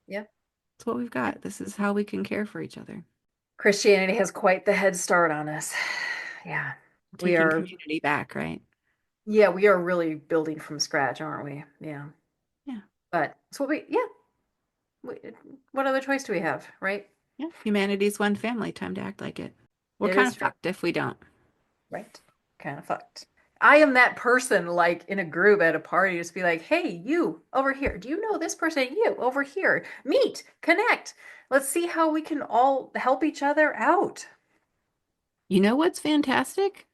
Speaker 2: Yep.
Speaker 1: It's what we've got. This is how we can care for each other.
Speaker 2: Christianity has quite the head start on us. Yeah. We
Speaker 1: Taking
Speaker 2: are,
Speaker 1: community back, right?
Speaker 2: yeah, we are really building from scratch, aren't we? Yeah.
Speaker 1: Yeah.
Speaker 2: But it's what yeah. We, what other choice do we have, right?
Speaker 1: Yeah. Humanity's one family. Time to act like it. We're
Speaker 2: It
Speaker 1: kind
Speaker 2: is
Speaker 1: of
Speaker 2: true,
Speaker 1: fucked if we don't.
Speaker 2: right? Kind of fucked. I am that person, like in a group at a party, just be like, hey, you over here. Do you know this person? You over here. Meet, connect. Let's see how we can all help each other out.
Speaker 1: You know what's fantastic?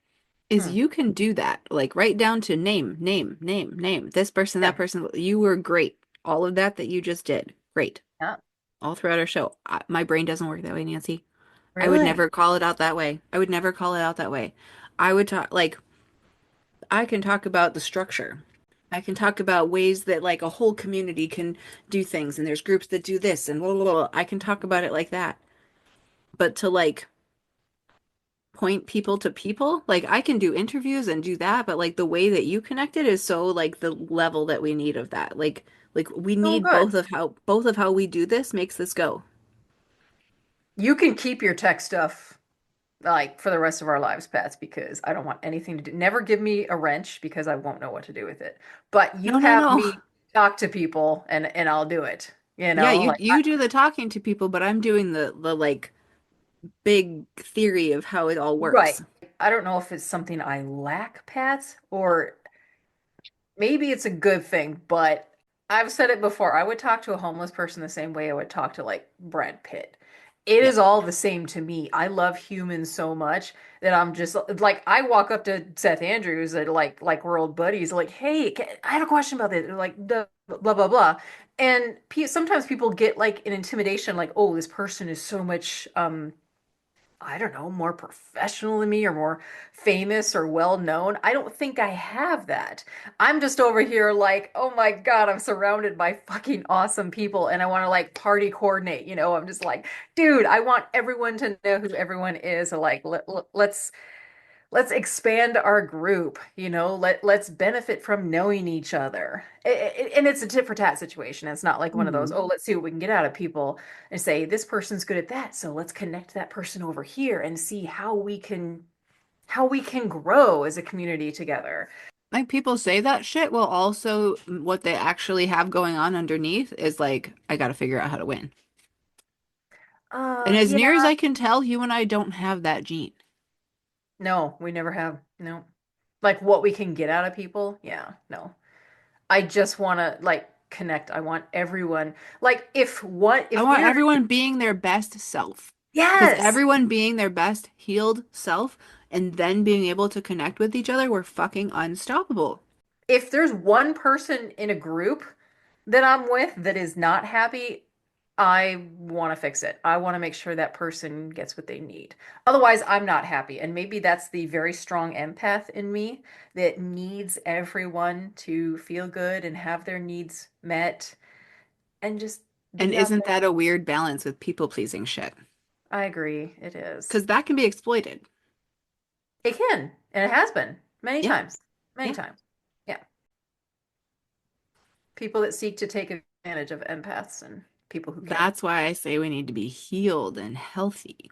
Speaker 1: Is
Speaker 2: Hmm.
Speaker 1: you can do that. Like right down to name, name, name, name. This person, that
Speaker 2: Yeah.
Speaker 1: person. You were great. All of that you just did. Great.
Speaker 2: Yeah.
Speaker 1: All throughout our show. My brain doesn't work that way, Nancy. I would
Speaker 2: Really?
Speaker 1: never call it out that way. I would never call it out that way. I would talk like I can talk about the structure. I can talk about ways that like a whole community can do things and there's groups that do this and blah, blah, blah. I can talk about it like that. But to like point people to people, like I can do interviews and do that, but like the way that you connected is so like the level that we need of that. Like Like we
Speaker 2: Oh,
Speaker 1: need
Speaker 2: good.
Speaker 1: both of how we do this makes this go.
Speaker 2: You can keep your tech stuff like for the rest of our lives, Pats, because I don't want anything to do. Never give me a wrench because I won't know what to do with it. But you
Speaker 1: No, no,
Speaker 2: have
Speaker 1: no.
Speaker 2: me talk to people and I'll do it.
Speaker 1: Yeah,
Speaker 2: Like
Speaker 1: you do the talking to people, but I'm doing the like big theory of how it all
Speaker 2: right.
Speaker 1: works.
Speaker 2: I don't know if it's something I lack, Pats, or maybe it's a good thing, but I've said it before. I would talk to a homeless person the same way I would talk to like Brad Pitt. It
Speaker 1: Yep.
Speaker 2: is all the same to me. I love humans so much that I'm just like I walk up to Seth Andrews at like we're old buddies, like, hey, I have a question about this. They're like, duh, blah blah blah. And sometimes people get like an intimidation, like, oh, this person is so much I don't know, more professional than me or more famous or well known. I don't think I have that. I'm just over here like, oh my God, I'm surrounded by fucking awesome people and I want to like party coordinate. I'm just like, dude, I want everyone to know who everyone is. So, like, let's expand our group, let's benefit from knowing each other. And it's a tit for tat situation. It's not like one of those,
Speaker 1: Mhm.
Speaker 2: oh, let's see what we can get out of people and say this person's good at that, so let's connect that person over here and see how we can grow as a community together.
Speaker 1: Like people say that shit, well, also what they actually have going on underneath is like, I gotta figure out how to win. And as
Speaker 2: Yeah,
Speaker 1: near as I can tell, you and I don't have that gene.
Speaker 2: no, we never have. No. Like what we can get out of people? Yeah, no. I just want to like connect. I want everyone like
Speaker 1: I
Speaker 2: if
Speaker 1: want
Speaker 2: we're
Speaker 1: everyone being their best self. Because
Speaker 2: yes.
Speaker 1: everyone being their best healed self and then being able to connect with each other, we're fucking unstoppable.
Speaker 2: If there's one person in a group that I'm with that is not happy, I want to fix it. I want to make sure that person gets what they need. Otherwise, I'm not happy. And maybe that's the very strong empath in me that needs everyone to feel good and have their needs met and just
Speaker 1: And
Speaker 2: be on
Speaker 1: isn't
Speaker 2: board.
Speaker 1: that a weird balance with people pleasing shit?
Speaker 2: I agree. It is.
Speaker 1: Because that can be exploited.
Speaker 2: It can, and it has been many
Speaker 1: Yeah,
Speaker 2: times. Many
Speaker 1: yeah.
Speaker 2: times. Yeah. People that seek to take advantage of empaths and people who care.
Speaker 1: That's why I say we need to be healed and healthy,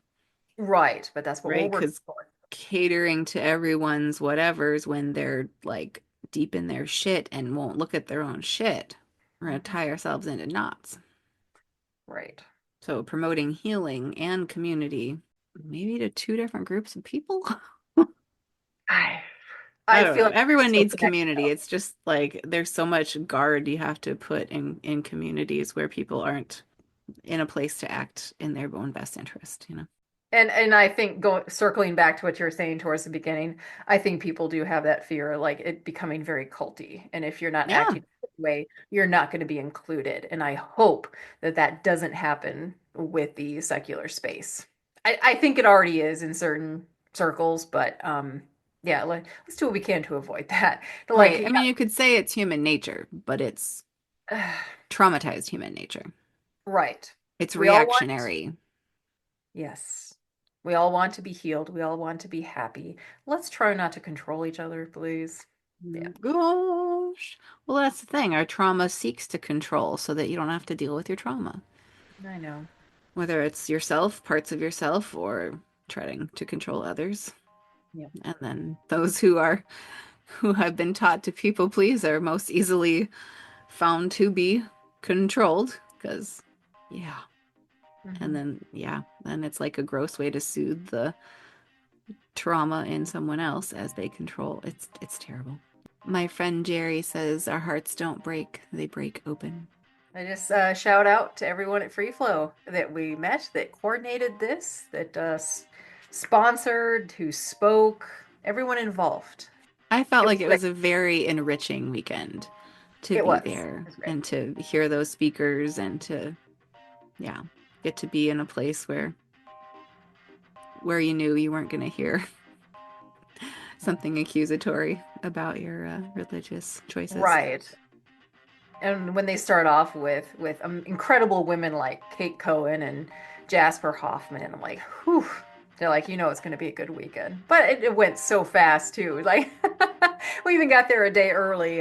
Speaker 2: Right, but that's what we're
Speaker 1: right?
Speaker 2: working
Speaker 1: Because
Speaker 2: for.
Speaker 1: catering to everyone's whatevers when they're like deep in their shit and won't look at their own shit, we're gonna
Speaker 2: Mhm.
Speaker 1: tie ourselves into knots.
Speaker 2: Right.
Speaker 1: So promoting healing and community, maybe to two different groups of people.
Speaker 2: I
Speaker 1: I
Speaker 2: I
Speaker 1: don't
Speaker 2: feel
Speaker 1: know.
Speaker 2: like we're
Speaker 1: Everyone
Speaker 2: still
Speaker 1: needs
Speaker 2: connected
Speaker 1: community.
Speaker 2: though.
Speaker 1: It's just like there's so much guard you have to put in communities where people aren't in a place to act in their own best interest, you know?
Speaker 2: And I think going circling back to what you were saying towards the beginning, I think people do have that fear, like it becoming very culty. And if you're not
Speaker 1: Yeah.
Speaker 2: acting that way, you're not going to be included. And I hope that that doesn't happen with the secular space. I think it already is in certain circles, but yeah, let's do what we can to avoid that. Like,
Speaker 1: Right. I mean, you could say it's human nature, but it's
Speaker 2: yeah,
Speaker 1: traumatized human nature.
Speaker 2: right.
Speaker 1: It's
Speaker 2: We all want,
Speaker 1: reactionary.
Speaker 2: yes. We all want to be healed. We all want to be happy. Let's try not to control each other, please. Yeah,
Speaker 1: Gosh. Well, that's the thing. Our trauma seeks to control so that you don't have to deal with your trauma,
Speaker 2: I know.
Speaker 1: whether it's yourself, parts of yourself, or trying to control others.
Speaker 2: Yeah.
Speaker 1: And then those who have been taught to people please are most easily found to be controlled because yeah. And
Speaker 2: Hmm.
Speaker 1: then yeah, then it's like a gross way to soothe the trauma in someone else as they control. It's terrible. My friend Jerry says our hearts don't break, they break open.
Speaker 2: I just shout out to everyone at FreeFlo that we met, that coordinated this, that sponsored, who spoke, everyone involved.
Speaker 1: I felt
Speaker 2: It
Speaker 1: like
Speaker 2: was
Speaker 1: it
Speaker 2: great.
Speaker 1: was a very enriching weekend to
Speaker 2: It
Speaker 1: be
Speaker 2: was.
Speaker 1: there
Speaker 2: It was great.
Speaker 1: and to hear those speakers and to yeah, get to be in a place where you knew you weren't going to hear something accusatory about your religious choices.
Speaker 2: Right. And when they start off with incredible women like Kate Cohen and Jasper Hoffman, I'm like, whew. They're like, it's going to be a good weekend. But it went so fast too. Like we even got there a day early,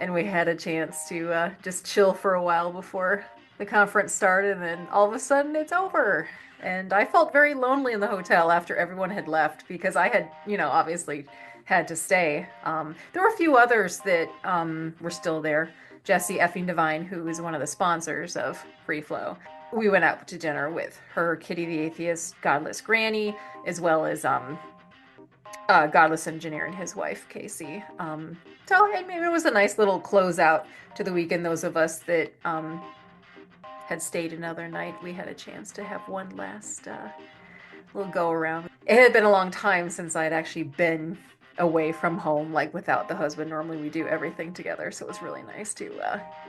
Speaker 2: and we had a chance to just chill for a while before the conference started, and then all of a sudden it's over. And I felt very lonely in the hotel after everyone had left because I had, obviously had to stay. There were a few others that were still there. Jessie Effing Divine, who is one of the sponsors of FreeFlo. We went out to dinner with her, Kitty the Atheist, Godless Granny, as well as Godless Engineer and his wife, Casey. So I mean, it was a nice little closeout to the weekend. Those of us that had stayed another night, we had a chance to have one last little go around. It had been a long time since I'd actually been away from home, like without the husband. Normally we do everything together, so it was really nice to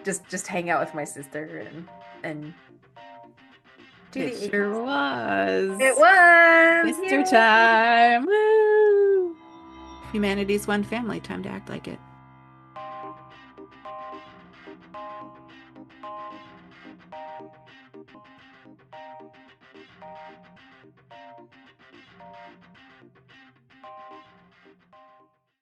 Speaker 2: just hang out with my sister and do
Speaker 1: It
Speaker 2: the
Speaker 1: sure
Speaker 2: atheist. It
Speaker 1: was.
Speaker 2: was!
Speaker 1: Sister
Speaker 2: Yay!
Speaker 1: time. Woo! Humanity's one family. Time to act like it.